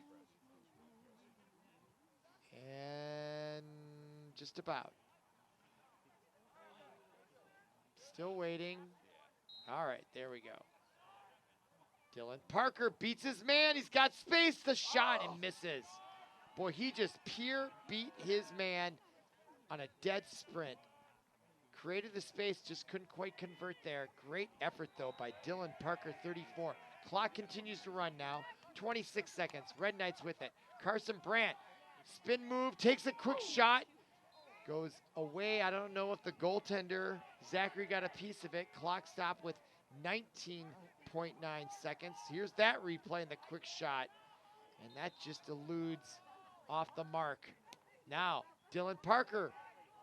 And just about. Still waiting. All right, there we go. Dylan Parker beats his man. He's got space. The shot and misses. Boy, he just pure beat his man on a dead sprint. Created the space, just couldn't quite convert there. Great effort, though, by Dylan Parker, 34. Clock continues to run now. 26 seconds. Red Knights with it. Carson Brandt, spin move, takes a quick shot. Goes away. I don't know if the goaltender, Zachary, got a piece of it. Clock stopped with 19.9 seconds. Here's that replay and the quick shot. And that just eludes off the mark. Now, Dylan Parker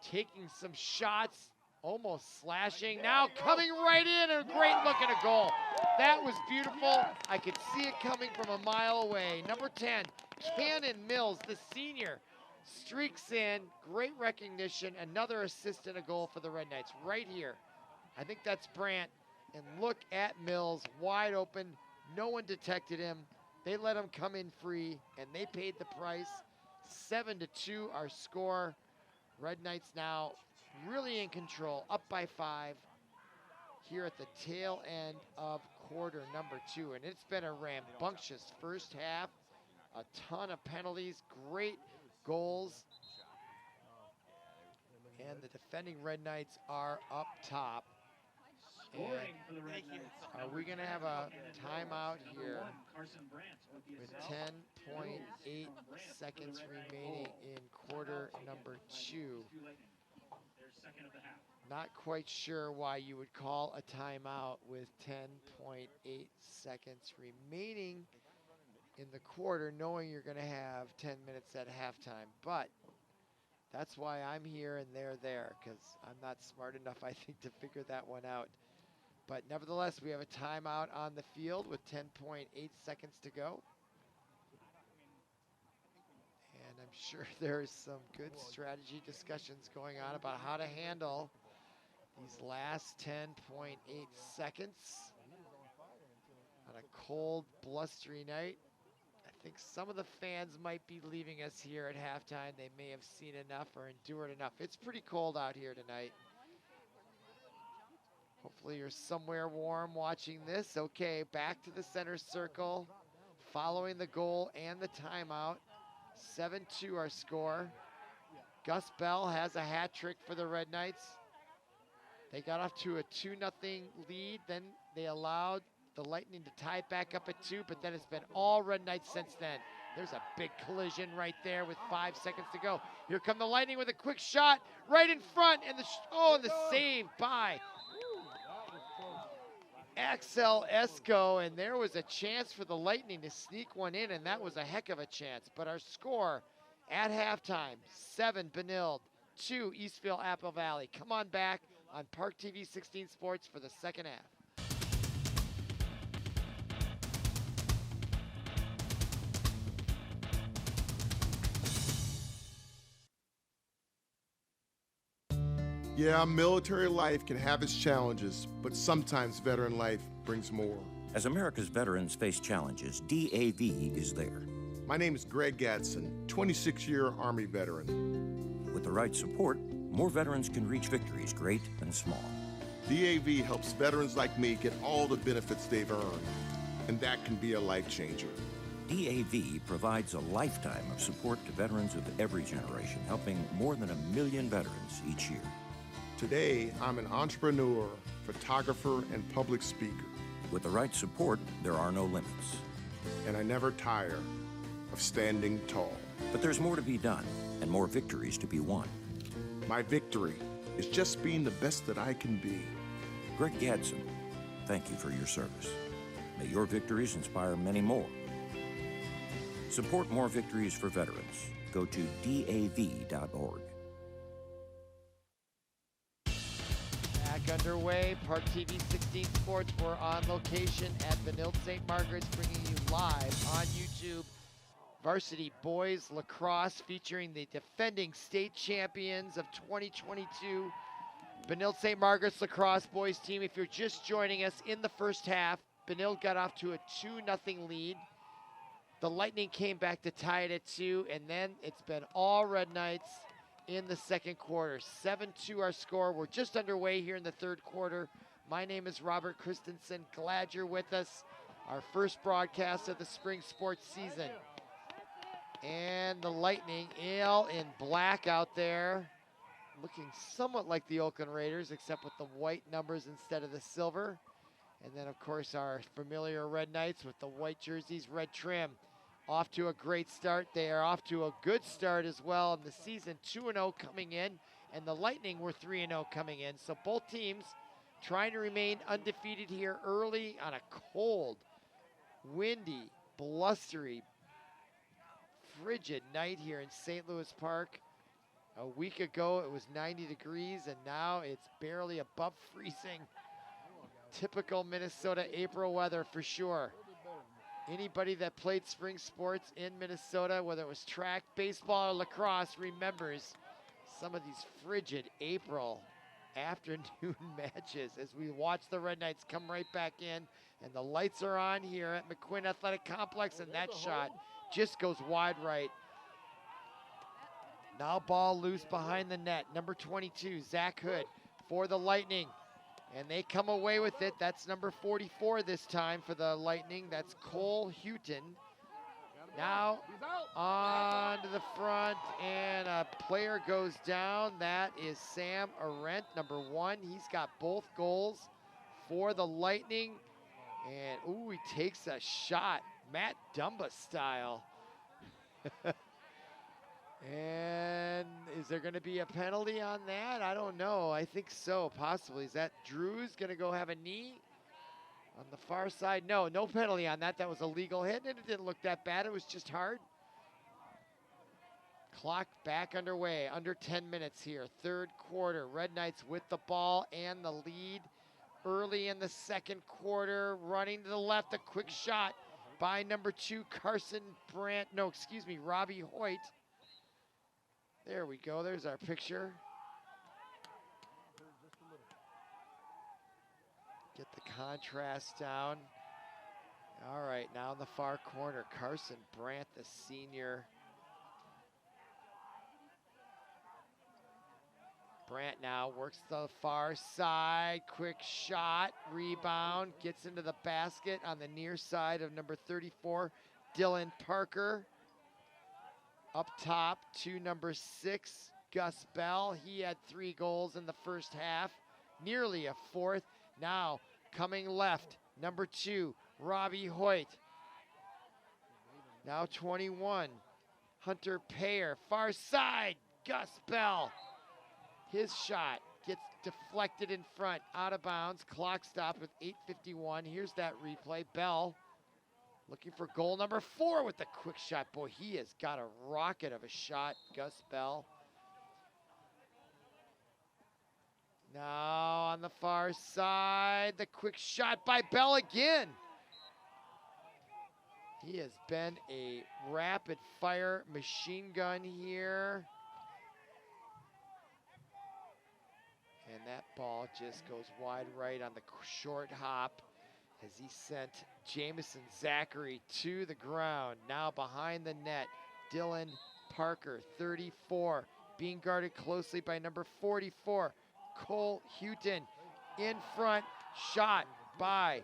taking some shots, almost slashing. Now coming right in, a great look at a goal. That was beautiful. I could see it coming from a mile away. Number 10, Cannon Mills, the senior, streaks in, great recognition, another assist and a goal for the Red Knights right here. I think that's Brandt. And look at Mills, wide open. No one detected him. They let him come in free, and they paid the price. 7-2 our score. Red Knights now really in control, up by 5 here at the tail end of quarter number 2. And it's been a rambunctious first half. A ton of penalties, great goals. And the defending Red Knights are up top.
Scoring for the Red
And
Knights.
are we going to have a timeout here
Carson Brandt with the
with
assist.
10.8 seconds remaining in quarter number 2?
Their second of the half.
Not quite sure why you would call a timeout with 10.8 seconds remaining in the quarter, knowing you're going to have 10 minutes at halftime. But that's why I'm here and they're there, because I'm not smart enough, I think, to figure that one out. But nevertheless, we have a timeout on the field with 10.8 seconds to go. And I'm sure there's some good strategy discussions going on about how to handle these last 10.8 seconds on a cold, blustery night. I think some of the fans might be leaving us here at halftime. They may have seen enough or endured enough. It's pretty cold out here tonight. Hopefully you're somewhere warm watching this. Okay, back to the center circle, following the goal and the timeout. 7-2 our score. Gus Bell has a hat trick for the Red Knights. They got off to a 2-0 lead. Then they allowed the Lightning to tie it back up at 2, but then it's been all Red Knights since then. There's a big collision right there with 5 seconds to go. Here come the Lightning with a quick shot right in front, and the save by Axel Esco, and there was a chance for the Lightning to sneak one in, and that was a heck of a chance. But our score at halftime, 7 Benilde, 2 Eastview Apple Valley. Come on back on ParkTV 16 Sports for the second half.
Yeah, military life can have its challenges, but sometimes veteran life brings more.
As America's veterans face challenges, DAV is there.
My name is Greg Gadsden, 26-year Army veteran.
With the right support, more veterans can reach victories, great and small.
DAV helps veterans like me get all the benefits they've earned, and that can be a life changer.
DAV provides a lifetime of support to veterans of every generation, helping more than 1 million veterans each year.
Today, I'm an entrepreneur, photographer, and public speaker.
With the right support, there are no limits.
And I never tire of standing tall.
But there's more to be done and more victories to be won.
My victory is just being the best that I can be.
Greg Gadsden, thank you for your service. May your victories inspire many more. Support more victories for veterans. Go to DAV.org.
Back underway, ParkTV 16 Sports. We're on location at Benilde-St. Margaret's, bringing you live on YouTube. Varsity Boys Lacrosse featuring the defending state champions of 2022. Benilde-St. Margaret's Lacrosse boys team. If you're just joining us, in the first half, Benilde got off to a 2-0 lead. The Lightning came back to tie it at 2, and then it's been all Red Knights in the second quarter. 7-2 our score. We're just underway here in the third quarter. My name is Robert Christensen. Glad you're with us. Our first broadcast of the spring sports season. And the Lightning, all in black out there, looking somewhat like the Oakland Raiders, except with the white numbers instead of the silver. And then, of course, our familiar Red Knights with the white jerseys, red trim. Off to a great start. They are off to a good start as well in the season, 2-0 coming in, and the Lightning were 3-0 coming in. So both teams trying to remain undefeated here early on a cold, windy, blustery, frigid night here in St. Louis Park. A week ago it was 90 degrees, and now it's barely above freezing. Typical Minnesota April weather for sure. Anybody that played spring sports in Minnesota, whether it was track, baseball, or lacrosse, remembers some of these frigid April afternoon matches as we watch the Red Knights come right back in, and the lights are on here at McQuinn Athletic Complex, and that shot just goes wide right. Now ball loose behind the net. Number 22, Zach Hood for the Lightning. And they come away with it. That's number 44 this time for the Lightning. That's Cole Houghton. Now on to the front, and a player goes down. That is Sam Arendt, number 1. He's got both goals for the Lightning. And, ooh, he takes a shot, Matt Dumba style. And is there going to be a penalty on that? I don't know. I think so, possibly. Is that Drew's going to go have a knee on the far side? No, no penalty on that. That was a legal hit, and it didn't look that bad. It was just hard. Clock back underway. Under 10 minutes here. Third quarter. Red Knights with the ball and the lead early in the second quarter. Running to the left. A quick shot by number 2, Robbie Hoyt. There we go, there's our picture. Get the contrast down. All right, now in the far corner, Carson Brandt, the senior. Brandt now works the far side, quick shot, rebound, gets into the basket on the near side of number 34, Dylan Parker. Up top to number 6, Gus Bell. He had 3 goals in the first half, nearly a fourth. Now coming left, number 2, Robbie Hoyt. Now 21, Hunter Payer. Far side, Gus Bell. His shot gets deflected in front, out of bounds. Clock stopped with 8:51. Here's that replay. Bell looking for goal number 4 with the quick shot. Boy, he has got a rocket of a shot, Gus Bell. Now on the far side, the quick shot by Bell again. He has been a rapid fire machine gun here. And that ball just goes wide right on the short hop as he sent Jamison Zachary to the ground. Now behind the net, Dylan Parker, 34, being guarded closely by number 44, Cole Houghton. In front, shot by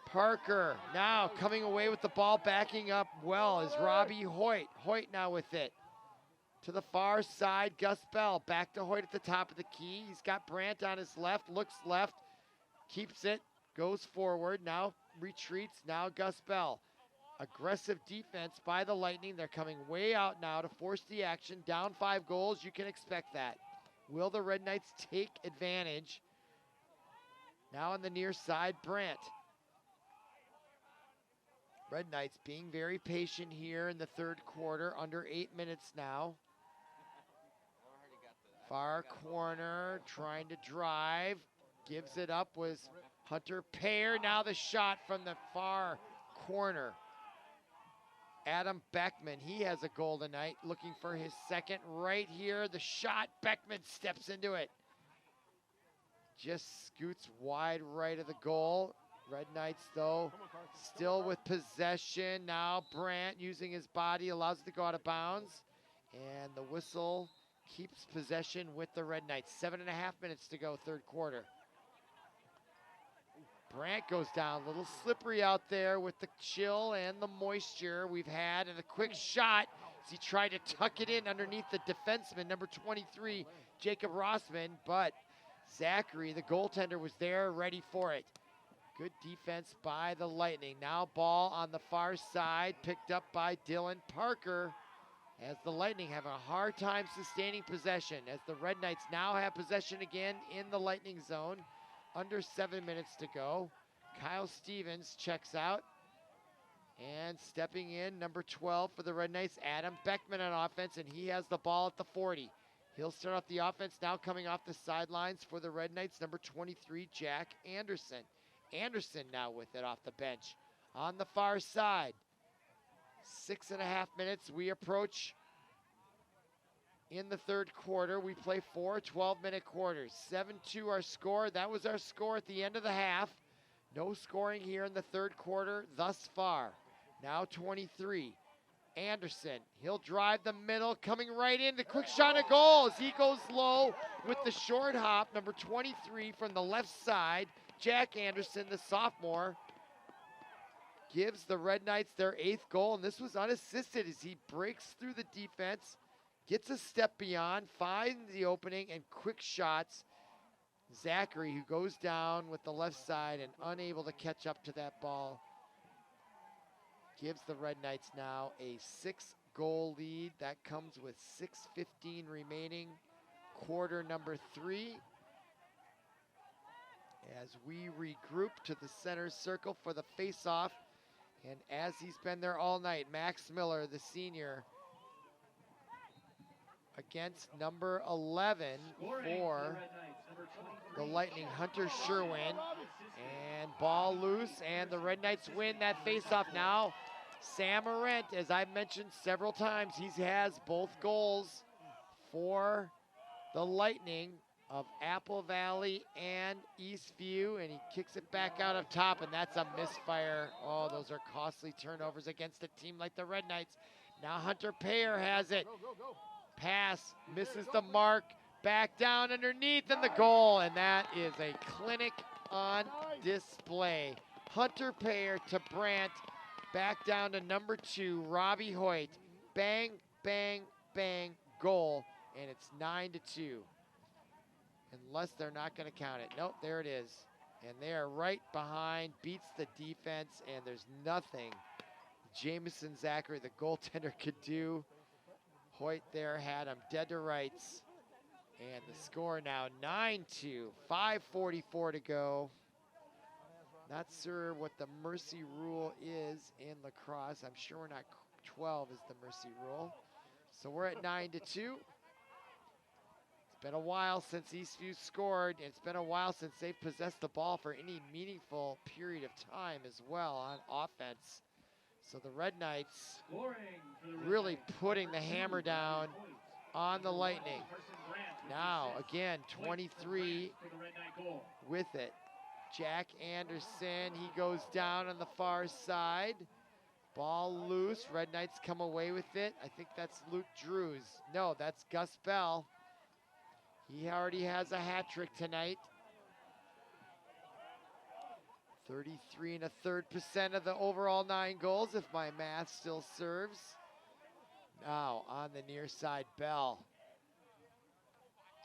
Parker. Now coming away with the ball, backing up well is Robbie Hoyt. Hoyt now with it. To the far side, Gus Bell. Back to Hoyt at the top of the key. He's got Brandt on his left, looks left, keeps it, goes forward, now retreats, now Gus Bell. Aggressive defense by the Lightning. They're coming way out now to force the action. Down 5 goals, you can expect that. Will the Red Knights take advantage? Now on the near side, Brandt. Red Knights being very patient here in the third quarter, under 8 minutes now. Far corner, trying to drive, gives it up, was Hunter Payer. Now the shot from the far corner. Adam Beckman, he has a goal tonight, looking for his second right here. The shot, Beckman steps into it. Just scoots wide right of the goal. Red Knights, though, still with possession. Now Brandt using his body, allows it to go out of bounds. And the whistle keeps possession with the Red Knights. 7.5 minutes to go, third quarter. Brandt goes down, a little slippery out there with the chill and the moisture we've had. And a quick shot as he tried to tuck it in underneath the defenseman, number 23, Jacob Rossman. But Zachary, the goaltender, was there ready for it. Good defense by the Lightning. Now ball on the far side, picked up by Dylan Parker, as the Lightning have a hard time sustaining possession, as the Red Knights now have possession again in the Lightning zone. Under 7 minutes to go. Kyle Stevens checks out. And stepping in, number 12 for the Red Knights, Adam Beckman on offense, and he has the ball at the 40. He'll start off the offense now, coming off the sidelines for the Red Knights, number 23, Jack Anderson. Anderson now with it off the bench. on the far side. 6.5 minutes. We approach in the third quarter. We play 4 12-minute quarters. 7-2 our score. That was our score at the end of the half. No scoring here in the third quarter thus far. Now 23. Anderson, he'll drive the middle, coming right in. The quick shot of goal as he goes low with the short hop. Number 23 from the left side. Jack Anderson, the sophomore, gives the Red Knights their 8th goal. And this was unassisted as he breaks through the defense, gets a step beyond, finds the opening, and quick shots. Zachary, who goes down with the left side and unable to catch up to that ball, gives the Red Knights now a 6-goal lead. That comes with 6:15 remaining, quarter number 3. As we regroup to the center circle for the face-off, and as he's been there all night, Max Miller, the senior, against number 11 for the Lightning, Hunter Sherwin. And ball loose, and the Red Knights win that face-off now. Sam Arendt, as I've mentioned several times, he has both goals for the Lightning of Apple Valley and Eastview, and he kicks it back out up top, and that's a misfire. Oh, those are costly turnovers against a team like the Red Knights. Now Hunter Payer has it. Pass, misses the mark, back down underneath, and the goal, and that is a clinic on display. Hunter Payer to Brandt, back down to number 2, Robbie Hoyt. Bang, bang, bang, goal, and it's 9-2. Unless they're not going to count it. Nope, there it is. And they are right behind, beats the defense, and there's nothing Jamison Zachary, the goaltender, could do. Hoyt there had him dead to rights. And the score now 9-2, 5:44 to go. Not sure what the mercy rule is in lacrosse. I'm sure we're not 12 is the mercy rule. So we're at 9-2. It's been a while since Eastview scored. It's been a while since they've possessed the ball for any meaningful period of time as well on offense. So the Red Knights really putting the hammer down on the Lightning. Now, again, 23 with it. Jack Anderson, he goes down on the far side. Ball loose, Red Knights come away with it. I think that's Luke Drews. No, that's Gus Bell. He already has a hat trick tonight. 33 1/3% of the overall 9 goals, if my math still serves. Now, on the near side, Bell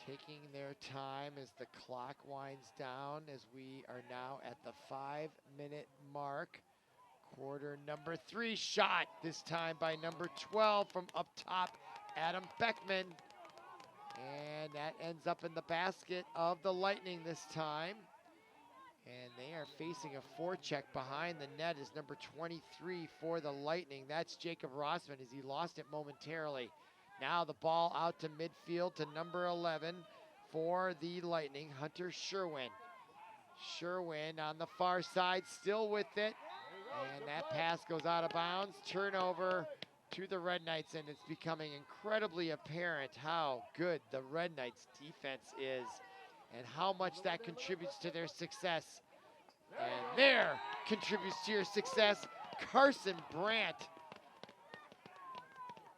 taking their time as the clock winds down, as we are now at the 5-minute mark. Quarter number 3, shot this time by number 12 from up top, Adam Beckman. And that ends up in the basket of the Lightning this time. And they are facing a forecheck behind the net as number 23 for the Lightning. That's Jacob Rossman as he lost it momentarily. Now the ball out to midfield to number 11 for the Lightning, Hunter Sherwin. Sherwin on the far side, still with it. And that pass goes out of bounds. Turnover to the Red Knights, and it's becoming incredibly apparent how good the Red Knights defense is and how much that contributes to their success. And there contributes to your success, Carson Brandt.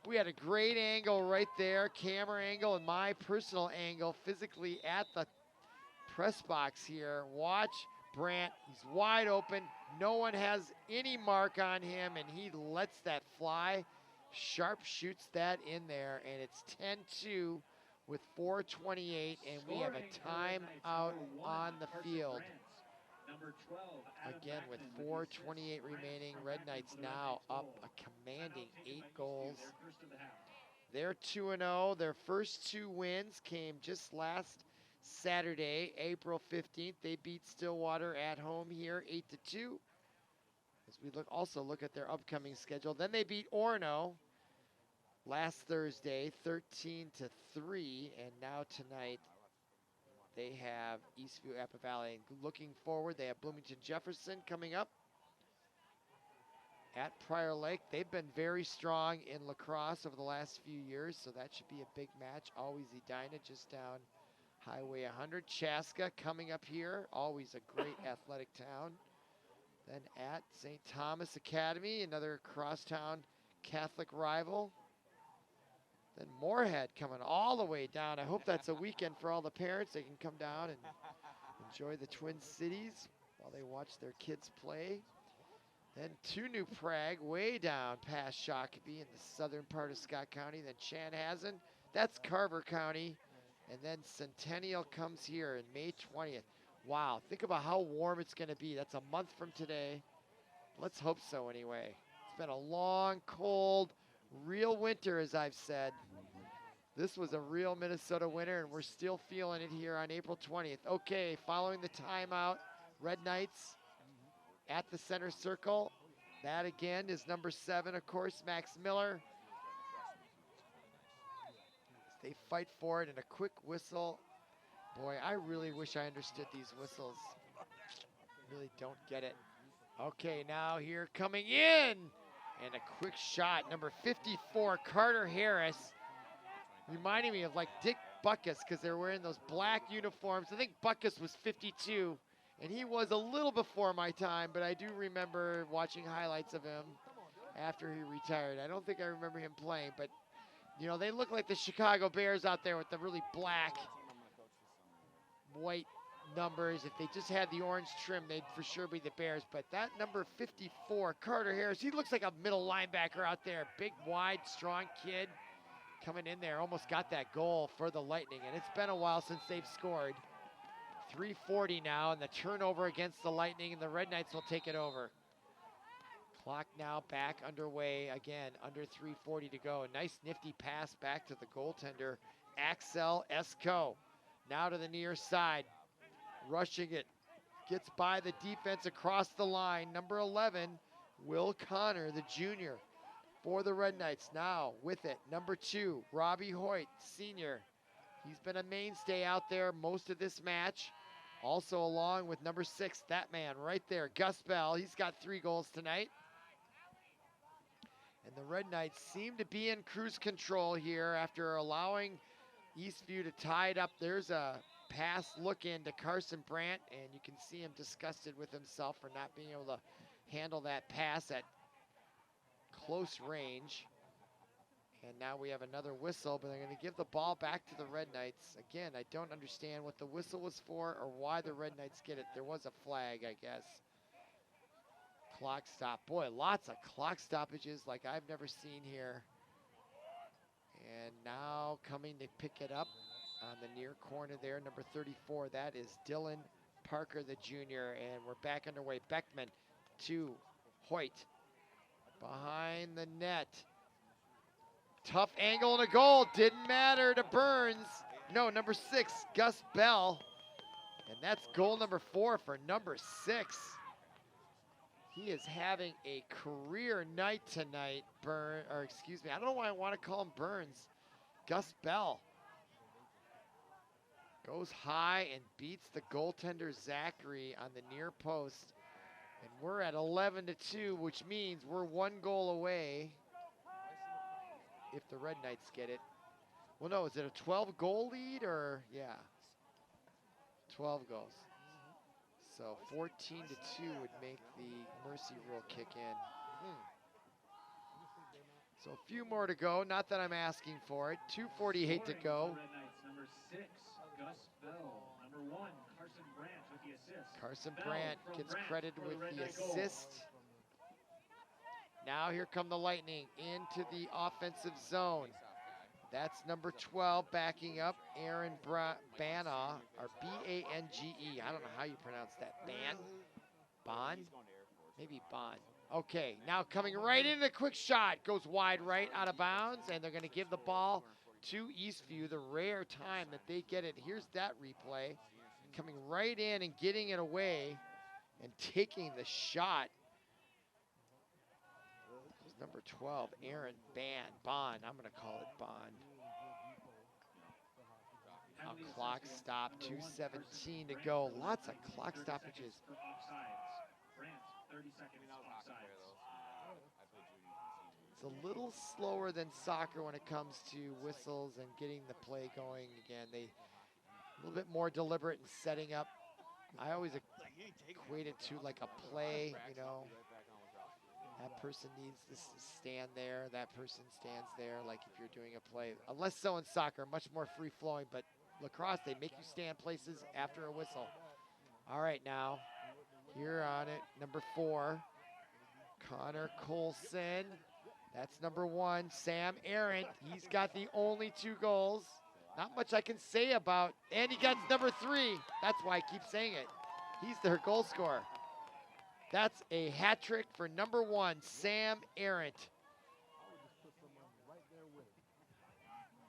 We had a great angle right there, camera angle and my personal angle physically at the press box here. Watch Brandt, he's wide open. No one has any mark on him, and he lets that fly. Sharp shoots that in there, and it's 10-2 with 4:28, and we have a timeout on the field. Again, with 4:28 remaining, Red Knights now up a commanding 8 goals. They're 2-0. Their first 2 wins came just last Saturday, April 15th. They beat Stillwater at home here 8-2. As we also look at their upcoming schedule. Then they beat Orono last Thursday, 13-3, and now tonight they have Eastview, Apple Valley. And looking forward, they have Bloomington Jefferson coming up. at Prior Lake. They've been very strong in lacrosse over the last few years, so that should be a big match. Always Edina just down Highway 100. Chaska coming up here, always a great athletic town. Then at St. Thomas Academy, another crosstown Catholic rival. Then Moorhead coming all the way down. I hope that's a weekend for all the parents. They can come down and enjoy the Twin Cities while they watch their kids play. Then to New Prague, way down past Shakopee in the southern part of Scott County. Then Chanhassen, that's Carver County. And then Centennial comes here in May 20th. Wow, think about how warm it's gonna be. That's a month from today. Let's hope so anyway. It's been a long, cold, real winter, as I've said. This was a real Minnesota winter, and we're still feeling it here on April 20th. Okay, following the timeout, Red Knights at the center circle. That again is number 7, of course, Max Miller. They fight for it, and a quick whistle. Boy, I really wish I understood these whistles. Really don't get it. Okay, now here coming in, and a quick shot. Number 54, Carter Harris. Reminding me of like Dick Butkus, because they're wearing those black uniforms. I think Butkus was 52, and he was a little before my time, but I do remember watching highlights of him after he retired. I don't think I remember him playing, but you know, they look like the Chicago Bears out there with the really black, white numbers. If they just had the orange trim, they'd for sure be the Bears. But that number 54, Carter Harris, he looks like a middle linebacker out there. Big, wide, strong kid coming in there. Almost got that goal for the Lightning, and it's been a while since they've scored. 3:40 now, and the turnover against the Lightning, and the Red Knights will take it over. Clock now back underway again, under 3:40 to go. A nice nifty pass back to the goaltender, Axel Esco. Now to the near side, rushing it, gets by the defense across the line. Number 11, Will Connor, the junior for the Red Knights. Now with it, number 2, Robbie Hoyt, senior. He's been a mainstay out there most of this match. Also along with number 6, that man right there, Gus Bell. He's got 3 goals tonight. And the Red Knights seem to be in cruise control here after allowing Eastview to tie it up. There's a pass look in to Carson Brandt, and you can see him disgusted with himself for not being able to handle that pass at close range. And now we have another whistle, but they're going to give the ball back to the Red Knights. Again, I don't understand what the whistle was for or why the Red Knights get it. There was a flag, I guess. Clock stop. Boy, lots of clock stoppages like I've never seen here. And now coming to pick it up on the near corner there, number 34. That is Dylan Parker, the junior. And we're back underway. Beckman to Hoyt. Behind the net. Tough angle and a goal. Didn't matter to Burns. No, number 6, Gus Bell. And that's goal number 4 for number 6. He is having a career night tonight, I don't know why I want to call him Burns. Gus Bell goes high and beats the goaltender Zachary on the near post. And we're at 11-2, which means we're 1 goal away if the Red Knights get it. Well, no, is it a 12-goal lead or, yeah, 12 goals. So 14-2 would make the mercy rule kick in. So a few more to go. Not that I'm asking for it. 2:48 to go.
Red Knights, number 6, Gus Bell. Number 1, Carson Brandt with the assist.
Carson
Bell
Brandt
from
gets
Brandt
credited
for the
with
Red
the
Knight goal.
assist. Now here come the Lightning into the offensive zone. That's number 12 backing up, Aaron Banaugh, or B-A-N-G-E. I don't know how you pronounce that. Bond? Maybe Bond. Okay, now coming right in, a quick shot. Goes wide right, out of bounds, and they're going to give the ball to Eastview, the rare time that they get it. Here's that replay. Coming right in and getting it away and taking the shot. Number 12, Aaron Bond. I'm going to call it Bond. Now clock stop, 2:17 to go. Lots of clock stoppages.
For offsides. Brandt, 30 seconds offsides.
It's a little slower than soccer when it comes to whistles and getting the play going again. They a little bit more deliberate in setting up. I always equate it to like a play, you know. That person needs to stand there. That person stands there, like if you're doing a play. Less so in soccer, much more free-flowing, but lacrosse, they make you stand places after a whistle. All right, now, here on it, number 4, Connor Colson. That's number 1, Sam Arendt. He's got the only 2 goals. Not much I can say about, and he got number 3. That's why I keep saying it. He's their goal scorer. That's a hat trick for number 1, Sam Arendt.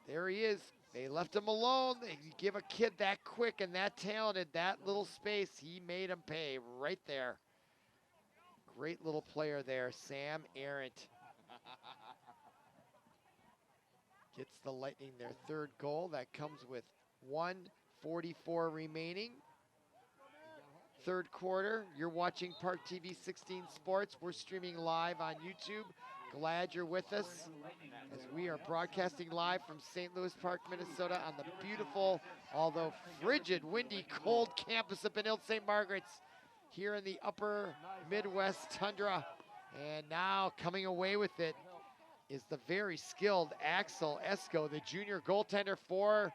There he is. They left him alone. They give a kid that quick and that talented, that little space, he made him pay right there. Great little player there, Sam Arendt. Gets the Lightning their 3rd goal. That comes with 1:44 remaining. 3rd quarter. You're watching ParkTV 16 Sports. We're streaming live on YouTube. Glad you're with us as we are broadcasting live from St. Louis Park, Minnesota on the beautiful, although frigid, windy, cold campus of Benilde-St. Margaret's here in the upper Midwest tundra. And now coming away with it is the very skilled Axel Esco, the junior goaltender for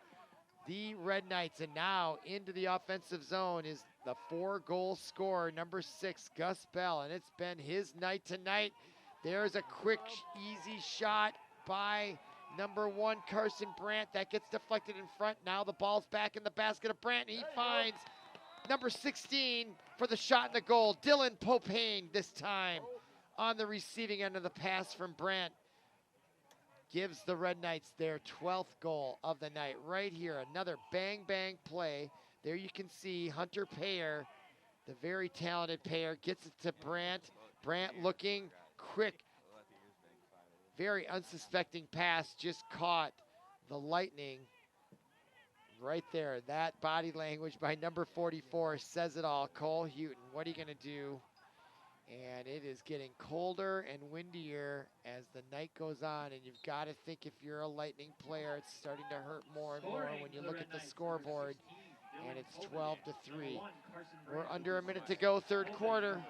the Red Knights. And now into the offensive zone is the 4-goal scorer, number 6, Gus Bell. And it's been his night tonight. There's a quick, easy shot by number 1, Carson Brandt. That gets deflected in front. Now the ball's back in the basket of Brandt. And he finds number 16 for the shot in the goal. Dylan Popane this time on the receiving end of the pass from Brandt. Gives the Red Knights their 12th goal of the night. Right here, another bang-bang play. There you can see Hunter Payer, the very talented Payer, gets it to Brandt. Brandt looking quick, very unsuspecting pass, just caught the Lightning right there. That body language by number 44 says it all. Cole Houghton, what are you going to do? And it is getting colder and windier as the night goes on, and you've got to think if you're a Lightning player, it's starting to hurt more and more when you look at the scoreboard, and it's 12-3. We're under a minute to go, 3rd quarter.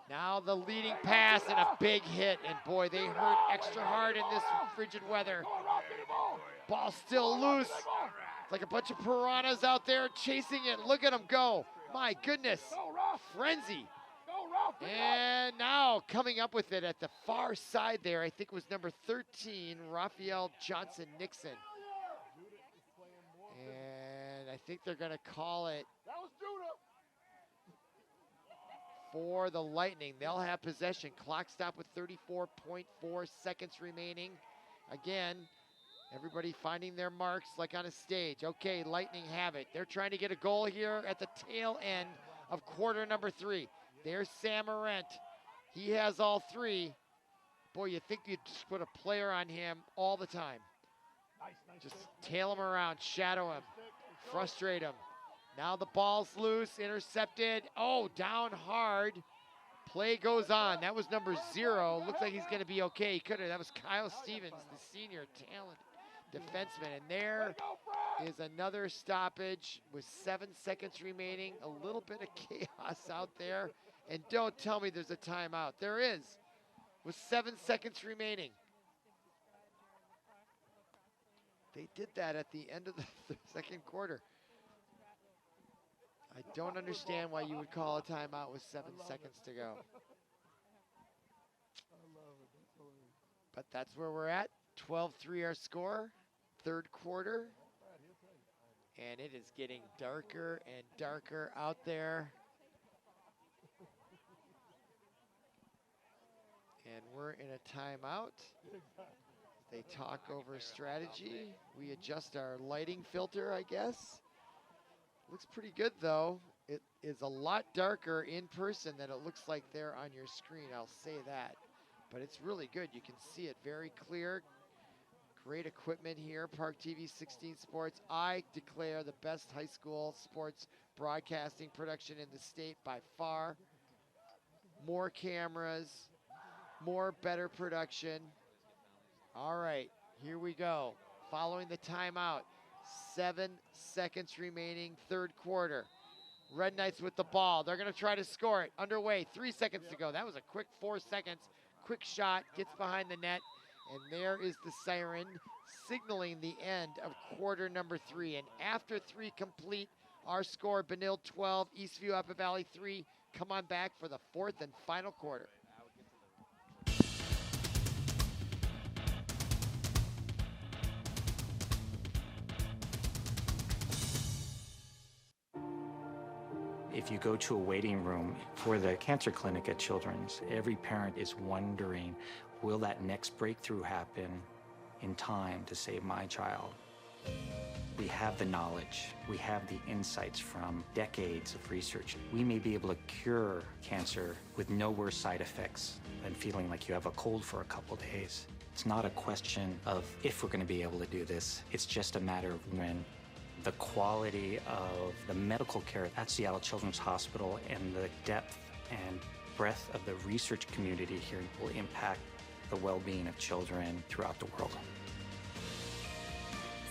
Now the leading pass and a big hit, and boy, they hurt extra hard in this frigid weather. Ball still loose. It's like a bunch of piranhas out there chasing it. Look at them go. My goodness, frenzy. And now coming up with it at the far side there, I think it was number 13, Raphael Johnson-Nixon. And I think they're going to call it for the Lightning. They'll have possession. Clock stop with 34.4 seconds remaining. Again, everybody finding their marks like on a stage. Okay, Lightning have it. They're trying to get a goal here at the tail end of quarter number 3. There's Sam Arendt. He has all 3. Boy, you think you'd just put a player on him all the time. Just tail him around, shadow him, frustrate him. Now the ball's loose, intercepted. Oh, down hard. Play goes on. That was number 0. Looks like he's going to be okay. He could have. That was Kyle Stevens, the senior talent defenseman. And there is another stoppage with 7 seconds remaining. A little bit of chaos out there. And don't tell me there's a timeout. There is, with 7 seconds remaining. They did that at the end of the 2nd quarter. I don't understand why you would call a timeout with 7 seconds to go. But that's where we're at. 12-3 our score, 3rd quarter. And it is getting darker and darker out there. And we're in a timeout. They talk over strategy. We adjust our lighting filter, I guess. Looks pretty good, though. It is a lot darker in person than it looks like there on your screen, I'll say that. But it's really good. You can see it very clear. Great equipment here, ParkTV 16 Sports. I declare the best high school sports broadcasting production in the state by far. More cameras, more better production. All right, here we go. Following the timeout, 7 seconds remaining, third quarter. Red Knights with the ball. They're going to try to score it. Underway, 3 seconds to go. That was a quick 4 seconds. Quick shot, gets behind the net, and there is the siren signaling the end of quarter number 3. And after 3 complete, our score, Benilde 12, Eastview Upper Valley 3. Come on back for the 4th and final quarter.
If you go to a waiting room for the cancer clinic at Children's, every parent is wondering, will that next breakthrough happen in time to save my child? We have the knowledge, we have the insights from decades of research. We may be able to cure cancer with no worse side effects than feeling like you have a cold for a couple days. It's not a question of if we're going to be able to do this, it's just a matter of when. The quality of the medical care at Seattle Children's Hospital and the depth and breadth of the research community here will impact the well-being of children throughout the world.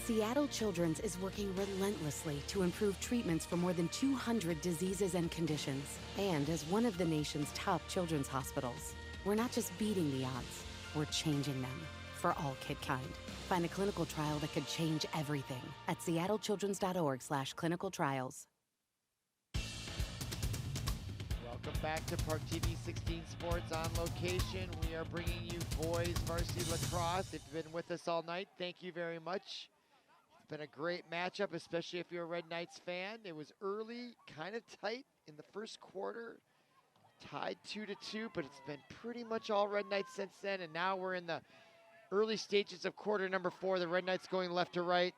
Seattle Children's is working relentlessly to improve treatments for more than 200 diseases and conditions. And as one of the nation's top children's hospitals, we're not just beating the odds, we're changing them for all kid kind. Find a clinical trial that could change everything at seattlechildrens.org/clinical trials.
Welcome back to ParkTV 16 Sports on location. We are bringing you boys varsity lacrosse. If you've been with us all night, thank you very much. It's been a great matchup, especially if you're a Red Knights fan. It was early, kind of tight in the first quarter, tied 2-2, but it's been pretty much all Red Knights since then, and now we're in the early stages of quarter number 4. The Red Knights going left to right,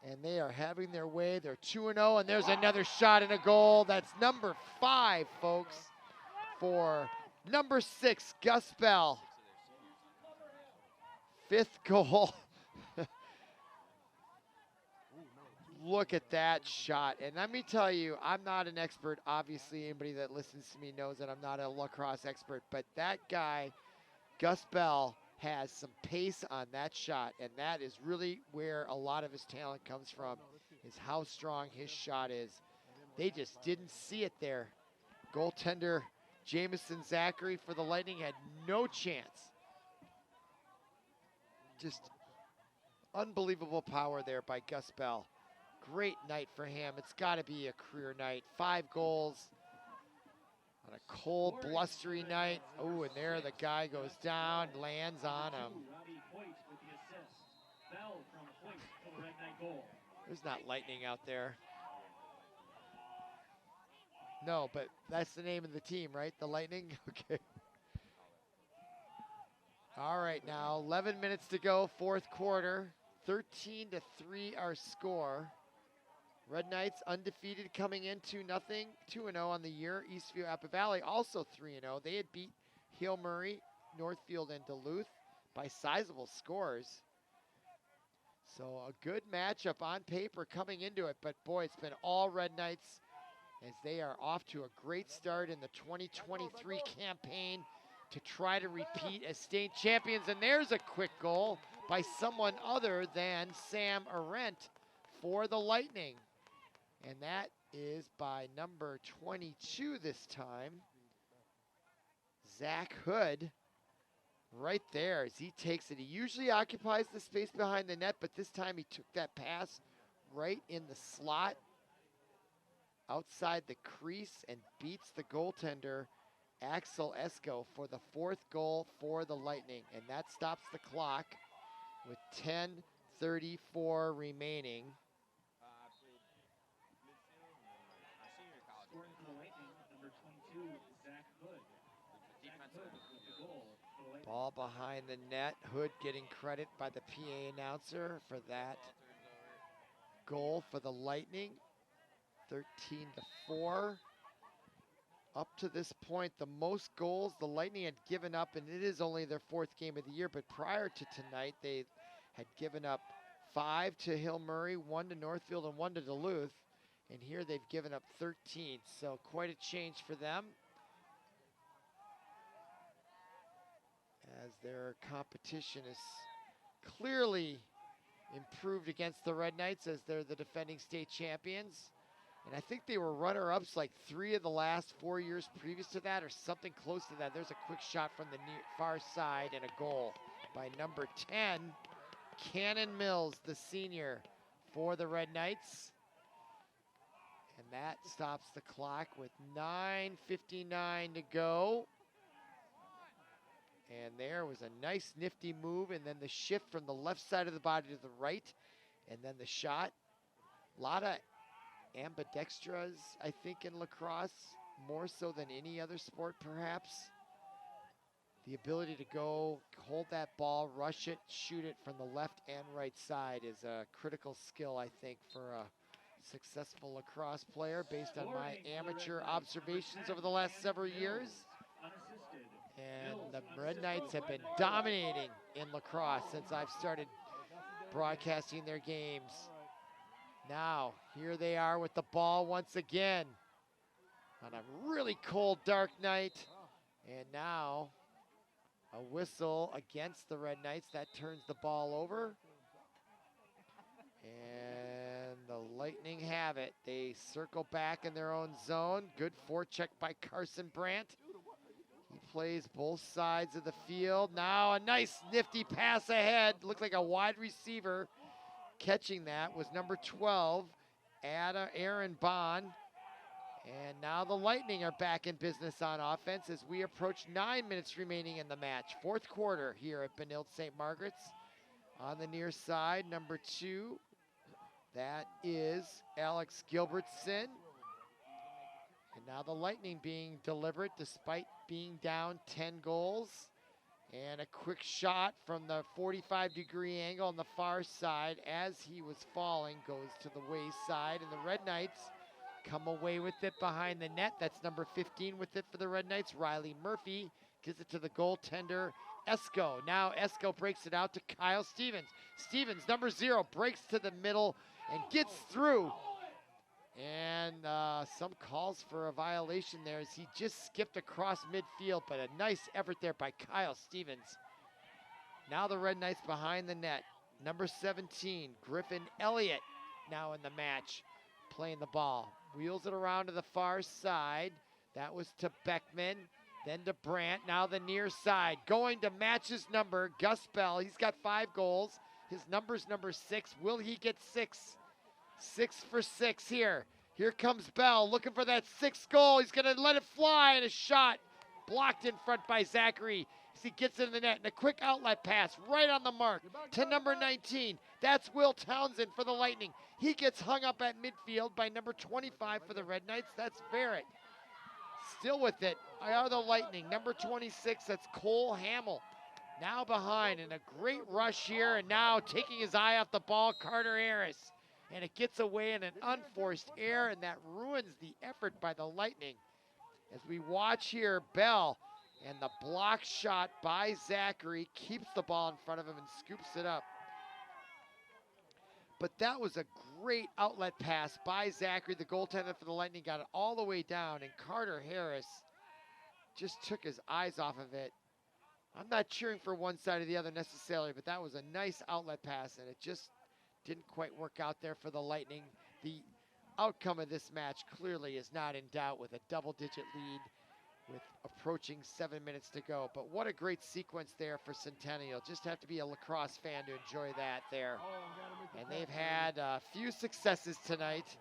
and they are having their way. They're 2-0, and there's another shot and a goal. That's number 5, folks, for number 6, Gus Bell. 5th goal. Look at that shot. And let me tell you, I'm not an expert. Obviously, anybody that listens to me knows that I'm not a lacrosse expert, but that guy, Gus Bell, has some pace on that shot, and that is really where a lot of his talent comes from, is how strong his shot is. They just didn't see it there. Goaltender Jamison Zachary for the Lightning had no chance. Just unbelievable power there by Gus Bell. Great night for him. It's got to be a career night. 5 goals on a cold, blustery night. Oh, and there the guy goes down, lands on him. There's not lightning out there. No, but that's the name of the team, right? The Lightning? Okay. All right, now 11 minutes to go, 4th quarter. 13-3 our score. Red Knights undefeated coming in 2-0, 2-0 on the year. Eastview Upper Valley also 3-0. They had beat Hill Murray, Northfield, and Duluth by sizable scores. So a good matchup on paper coming into it, but boy, it's been all Red Knights as they are off to a great start in the 2023 campaign to try to repeat as state champions. And there's a quick goal by someone other than Sam Arendt for the Lightning. And that is by number 22 this time, Zach Hood, right there as he takes it. He usually occupies the space behind the net, but this time he took that pass right in the slot outside the crease and beats the goaltender, Axel Esco, for the 4th goal for the Lightning. And that stops the clock with 10:34 remaining. Ball behind the net. Hood getting credit by the PA announcer for that goal for the Lightning. 13-4. Up to this point, the most goals the Lightning had given up, and it is only their 4th game of the year, but prior to tonight, they had given up 5 to Hill Murray, 1 to Northfield, and 1 to Duluth. And here they've given up 13, so quite a change for them. their competition is clearly improved against the Red Knights as they're the defending state champions. And I think they were runner-ups like 3 of the last 4 years previous to that, or something close to that. There's a quick shot from the far side and a goal by number 10, Cannon Mills, the senior, for the Red Knights. And that stops the clock with 9:59 to go. And there was a nice nifty move, and then the shift from the left side of the body to the right, and then the shot. A lot of ambidextras, I think, in lacrosse, more so than any other sport, perhaps. The ability to go, hold that ball, rush it, shoot it from the left and right side is a critical skill, I think, for a successful lacrosse player based on my amateur observations over the last several years. And the Red Knights have been dominating in lacrosse since I've started broadcasting their games. Now, here they are with the ball once again on a really cold, dark night. And now a whistle against the Red Knights. That turns the ball over. And the Lightning have it. They circle back in their own zone. Good forecheck by Carson Brandt. He plays both sides of the field. Now a nice nifty pass ahead. Looked like a wide receiver. Catching that was number 12, Aaron Bond. And now the Lightning are back in business on offense as we approach 9 minutes remaining in the match. Fourth quarter here at Benilde-St. Margaret's. On the near side, number 2, that is Alex Gilbertson. And now the Lightning being deliberate despite being down 10 goals. And a quick shot from the 45-degree angle on the far side as he was falling goes to the wayside. And the Red Knights come away with it behind the net. That's number 15 with it for the Red Knights. Riley Murphy gives it to the goaltender, Esco. Now Esco breaks it out to Kyle Stevens. Stevens, number 0, breaks to the middle and gets through. And some calls for a violation there as he just skipped across midfield, but a nice effort there by Kyle Stevens. Now the Red Knights behind the net. Number 17, Griffin Elliott, now in the match, playing the ball. Wheels it around to the far side. That was to Beckman, then to Brandt. Now the near side, going to match his number, Gus Bell. He's got 5 goals. His number's number 6. Will he get 6? 6 for 6 here. Here comes Bell looking for that 6th goal. He's going to let it fly, and a shot blocked in front by Zachary as he gets in the net. And a quick outlet pass right on the mark to number 19. That's Will Townsend for the Lightning. He gets hung up at midfield by number 25 for the Red Knights. That's Barrett. Still with it are the Lightning. Number 26, that's Cole Hamill. Now behind, and a great rush here, and now taking his eye off the ball, Carter Harris. And it gets away in an unforced error, and that ruins the effort by the Lightning. As we watch here, Bell, and the block shot by Zachary keeps the ball in front of him and scoops it up. But that was a great outlet pass by Zachary. The goaltender for the Lightning got it all the way down, and Carter Harris just took his eyes off of it. I'm not cheering for one side or the other necessarily, but that was a nice outlet pass, and it just didn't quite work out there for the Lightning. The outcome of this match clearly is not in doubt with a double-digit lead with approaching 7 minutes to go. But what a great sequence there for Centennial. Just have to be a lacrosse fan to enjoy that there. And they've had a few successes tonight,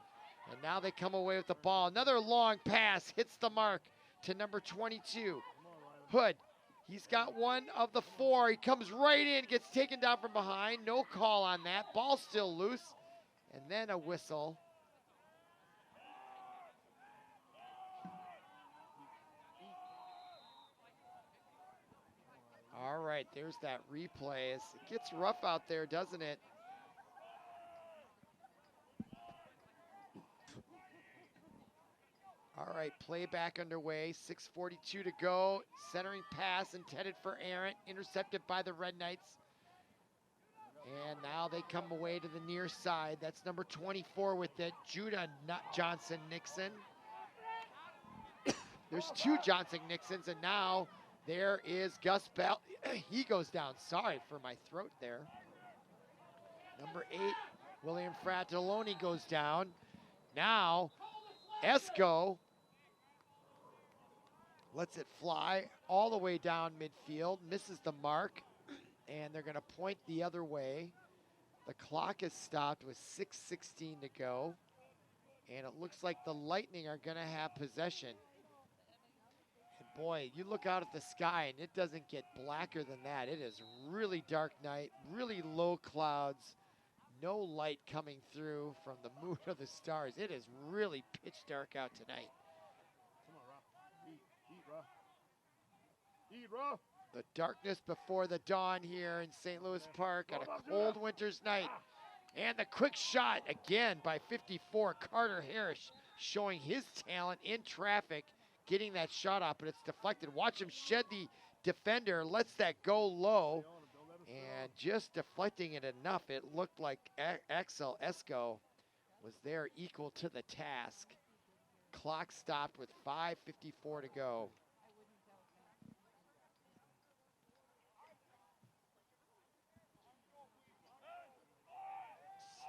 and now they come away with the ball. Another long pass hits the mark to number 22, Hood. He's got one of the 4. He comes right in, gets taken down from behind. No call on that. Ball still loose. And then a whistle. All right, there's that replay. It gets rough out there, doesn't it? All right, play back underway. 6:42 to go. Centering pass intended for Aaron, intercepted by the Red Knights. And now they come away to the near side. That's number 24 with it, Judah Johnson-Nixon. There's 2 Johnson-Nixons, and now There is Gus Bell. He goes down. Sorry for my throat there. Number 8, William Fratelloni goes down. Now, Esco lets it fly all the way down midfield, misses the mark, and they're going to point the other way. The clock is stopped with 6:16 to go, and it looks like the Lightning are going to have possession. And boy, you look out at the sky, and it doesn't get blacker than that. It is really dark night, really low clouds, no light coming through from the moon or the stars. It is really pitch dark out tonight.
Come on, Rob. Eat, Rob. Eat, Rob.
The darkness before the dawn here in St. Louis Park on a cold winter's night. And the quick shot again by 54, Carter Harris, showing his talent in traffic, getting that shot up, but it's deflected. Watch him shed the defender, lets that go low, and just deflecting it enough. It looked like Axel Esco was there equal to the task. Clock stopped with 5:54 to go.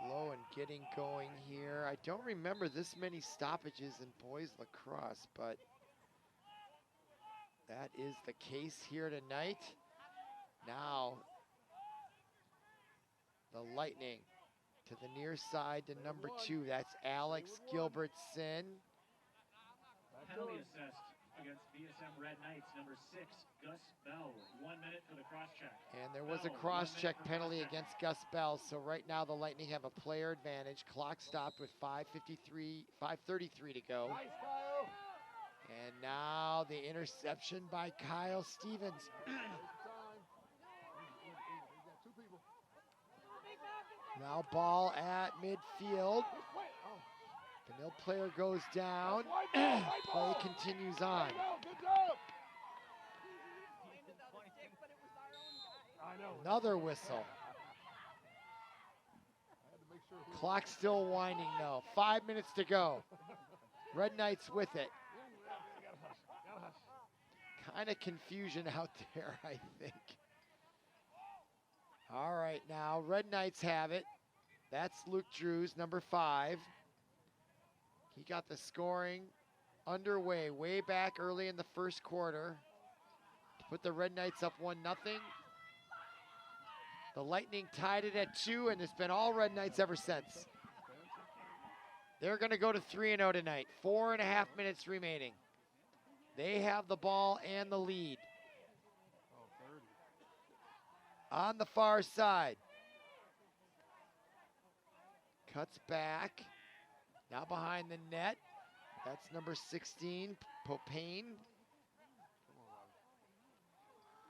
Slow and getting going here. I don't remember this many stoppages in boys lacrosse, but that is the case here tonight. Now, the Lightning to the near side to number 2. That's Alex Gilbertson.
Penalty assessed against VSM Red Knights, number 6, Gus Bell. 1 minute for the cross-check.
And there was a cross-check penalty against Gus Bell, so right now the Lightning have a player advantage. Clock stopped with 5:33 to go. And now the interception by Kyle Stevens. Now ball at midfield. Benilde player goes down. Play continues on. Another whistle. Clock still winding though. 5 minutes to go. Red Knights with it. Kind of confusion out there, I think. All right, now Red Knights have it. That's Luke Drews, number 5. He got the scoring underway way back early in the first quarter to put the Red Knights up 1-0. The Lightning tied it at 2, and it's been all Red Knights ever since. They're going to go to 3-0 tonight. 4.5 minutes remaining. They have the ball and the lead. On the far side. Cuts back. Now behind the net. That's number 16, Popane.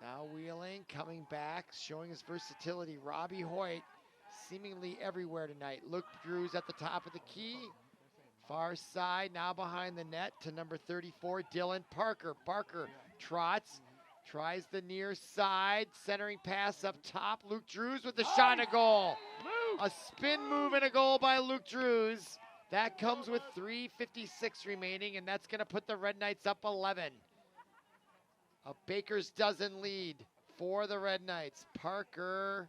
Now wheeling, coming back, showing his versatility. Robbie Hoyt, seemingly everywhere tonight. Luke Drews at the top of the key. Far side, now behind the net to number 34, Dylan Parker. Parker trots, tries the near side, centering pass up top. Luke Drews with the shot and a goal. A spin move and a goal by Luke Drews. That comes with 3:56 remaining, and that's going to put the Red Knights up 11. A baker's dozen lead for the Red Knights. Parker,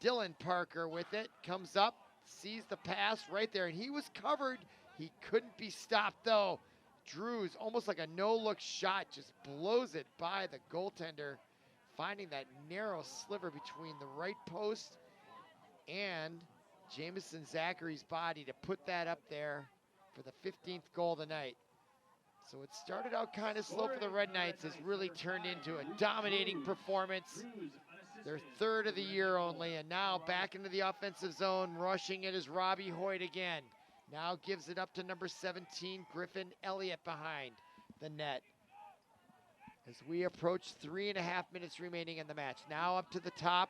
Dylan Parker with it, comes up, sees the pass right there, and he was covered. He couldn't be stopped, though. Drews, almost like a no-look shot, just blows it by the goaltender, finding that narrow sliver between the right post and Jamison Zachary's body to put that up there for the 15th goal of the night. So it started out kind of slow for the Red Knights, has really turned into a dominating performance. Their 3rd of the year only, and now back into the offensive zone, rushing it is Robbie Hoyt again. Now gives it up to number 17, Griffin Elliott behind the net. As we approach 3.5 minutes remaining in the match. Now up to the top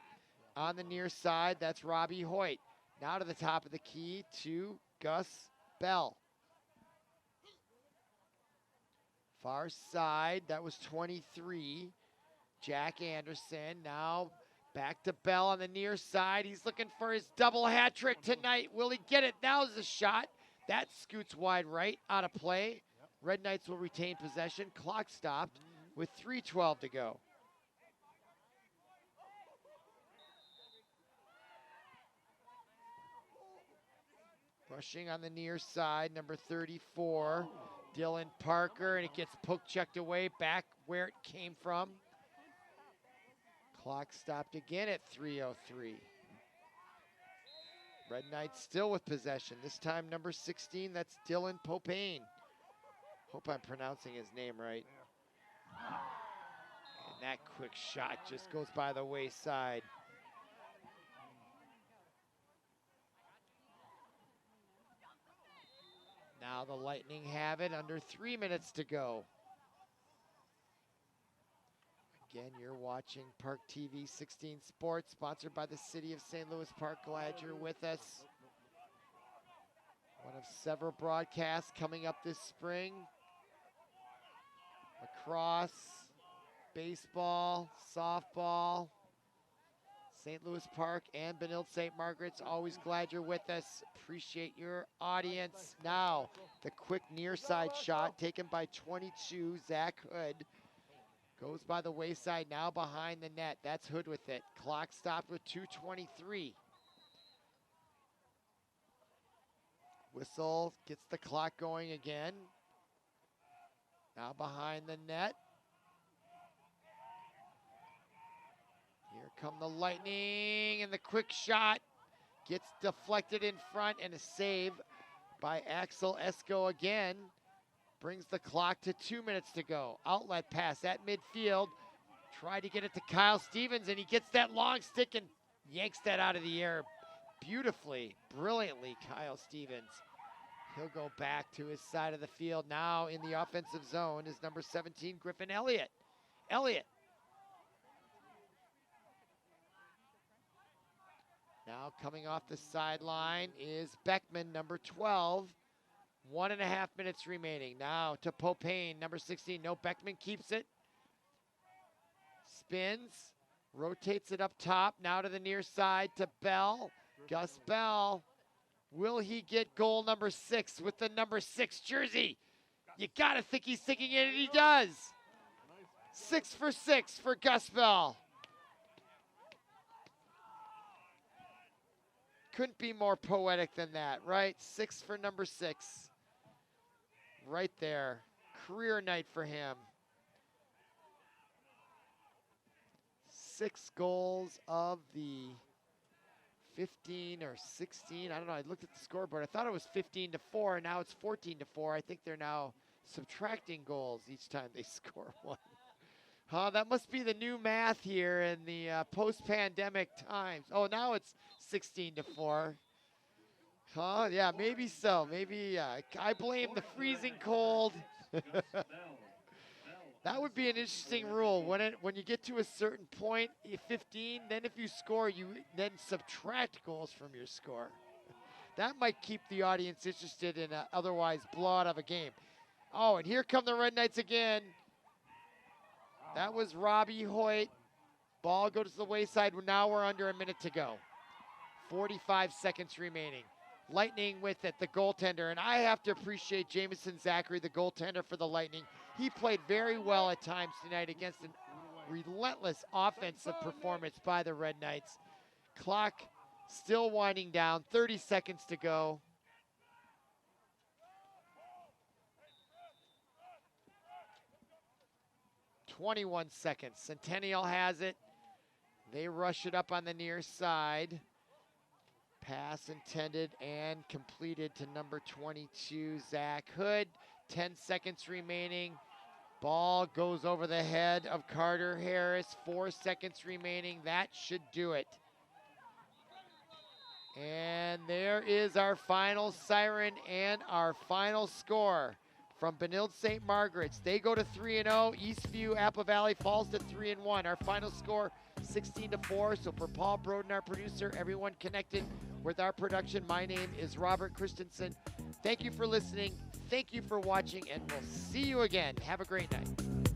on the near side, that's Robbie Hoyt. Now to the top of the key to Gus Bell. Far side, that was 23, Jack Anderson. Now back to Bell on the near side. He's looking for his double hat trick tonight. Will he get it? Now's the shot. That scoots wide right, out of play. Red Knights will retain possession. Clock stopped with 3:12 to go. Rushing on the near side, number 34, Dylan Parker, and it gets poke-checked away back where it came from. Clock stopped again at 3:03. Red Knights still with possession. This time number 16, that's Dylan Popane. Hope I'm pronouncing his name right. And that quick shot just goes by the wayside. Now the Lightning have it, under 3 minutes to go. Again, you're watching ParkTV 16 Sports, sponsored by the City of St. Louis Park. Glad you're with us. One of several broadcasts coming up this spring. Lacrosse, baseball, softball, St. Louis Park and Benilde-St. Margaret's. Always glad you're with us. Appreciate your audience. Now, the quick near side shot taken by 22, Zach Hood. Goes by the wayside, now behind the net. That's Hood with it. Clock stopped with 2:23. Whistle gets the clock going again. Now behind the net. Here come the Lightning, and the quick shot gets deflected in front, and a save by Axel Esco again. Brings the clock to 2 minutes to go. Outlet pass at midfield. Tried to get it to Kyle Stevens, and he gets that long stick and yanks that out of the air beautifully, brilliantly, Kyle Stevens. He'll go back to his side of the field. Now in the offensive zone is number 17, Griffin Elliott. Now coming off the sideline is Beckman, number 12. 1.5 minutes remaining. Now to Popane, number 16. No, Beckman keeps it. Spins, rotates it up top. Now to the near side to Bell. Gus Bell. Will he get goal number 6 with the number 6 jersey? You gotta think he's thinking it, and he does. 6 for 6 for Gus Bell. Couldn't be more poetic than that, right? 6 for number 6. Right there. Career night for him. 6 goals of the 15 or 16. I don't know. I looked at the scoreboard. I thought it was 15-4, and now it's 14-4. I think they're now subtracting goals each time they score one. That must be the new math here in the post-pandemic times. Oh, now it's 16-4. Yeah, maybe so. Maybe I blame the freezing cold. That would be an interesting rule. When you get to a certain point, 15, then if you score, you then subtract goals from your score. That might keep the audience interested in an otherwise blowout of a game. Oh, and here come the Red Knights again. That was Robbie Hoyt. Ball goes to the wayside. Now we're under a minute to go. 45 seconds remaining. Lightning with it, the goaltender. And I have to appreciate Jamison Zachary, the goaltender for the Lightning. He played very well at times tonight against a relentless offensive performance by the Red Knights. Clock still winding down, 30 seconds to go. .21 seconds. Centennial has it. They rush it up on the near side. Pass intended and completed to number 22, Zach Hood. 10 seconds remaining. Ball goes over the head of Carter Harris. 4 seconds remaining. That should do it. And there is our final siren and our final score from Benilde-St. Margaret's. They go to 3-0. Eastview, Apple Valley falls to 3-1. Our final score, 16-4. So for Paul Broden, our producer, everyone connected with our production, my name is Robert Christensen. Thank you for listening. Thank you for watching, and we'll see you again. Have a great night.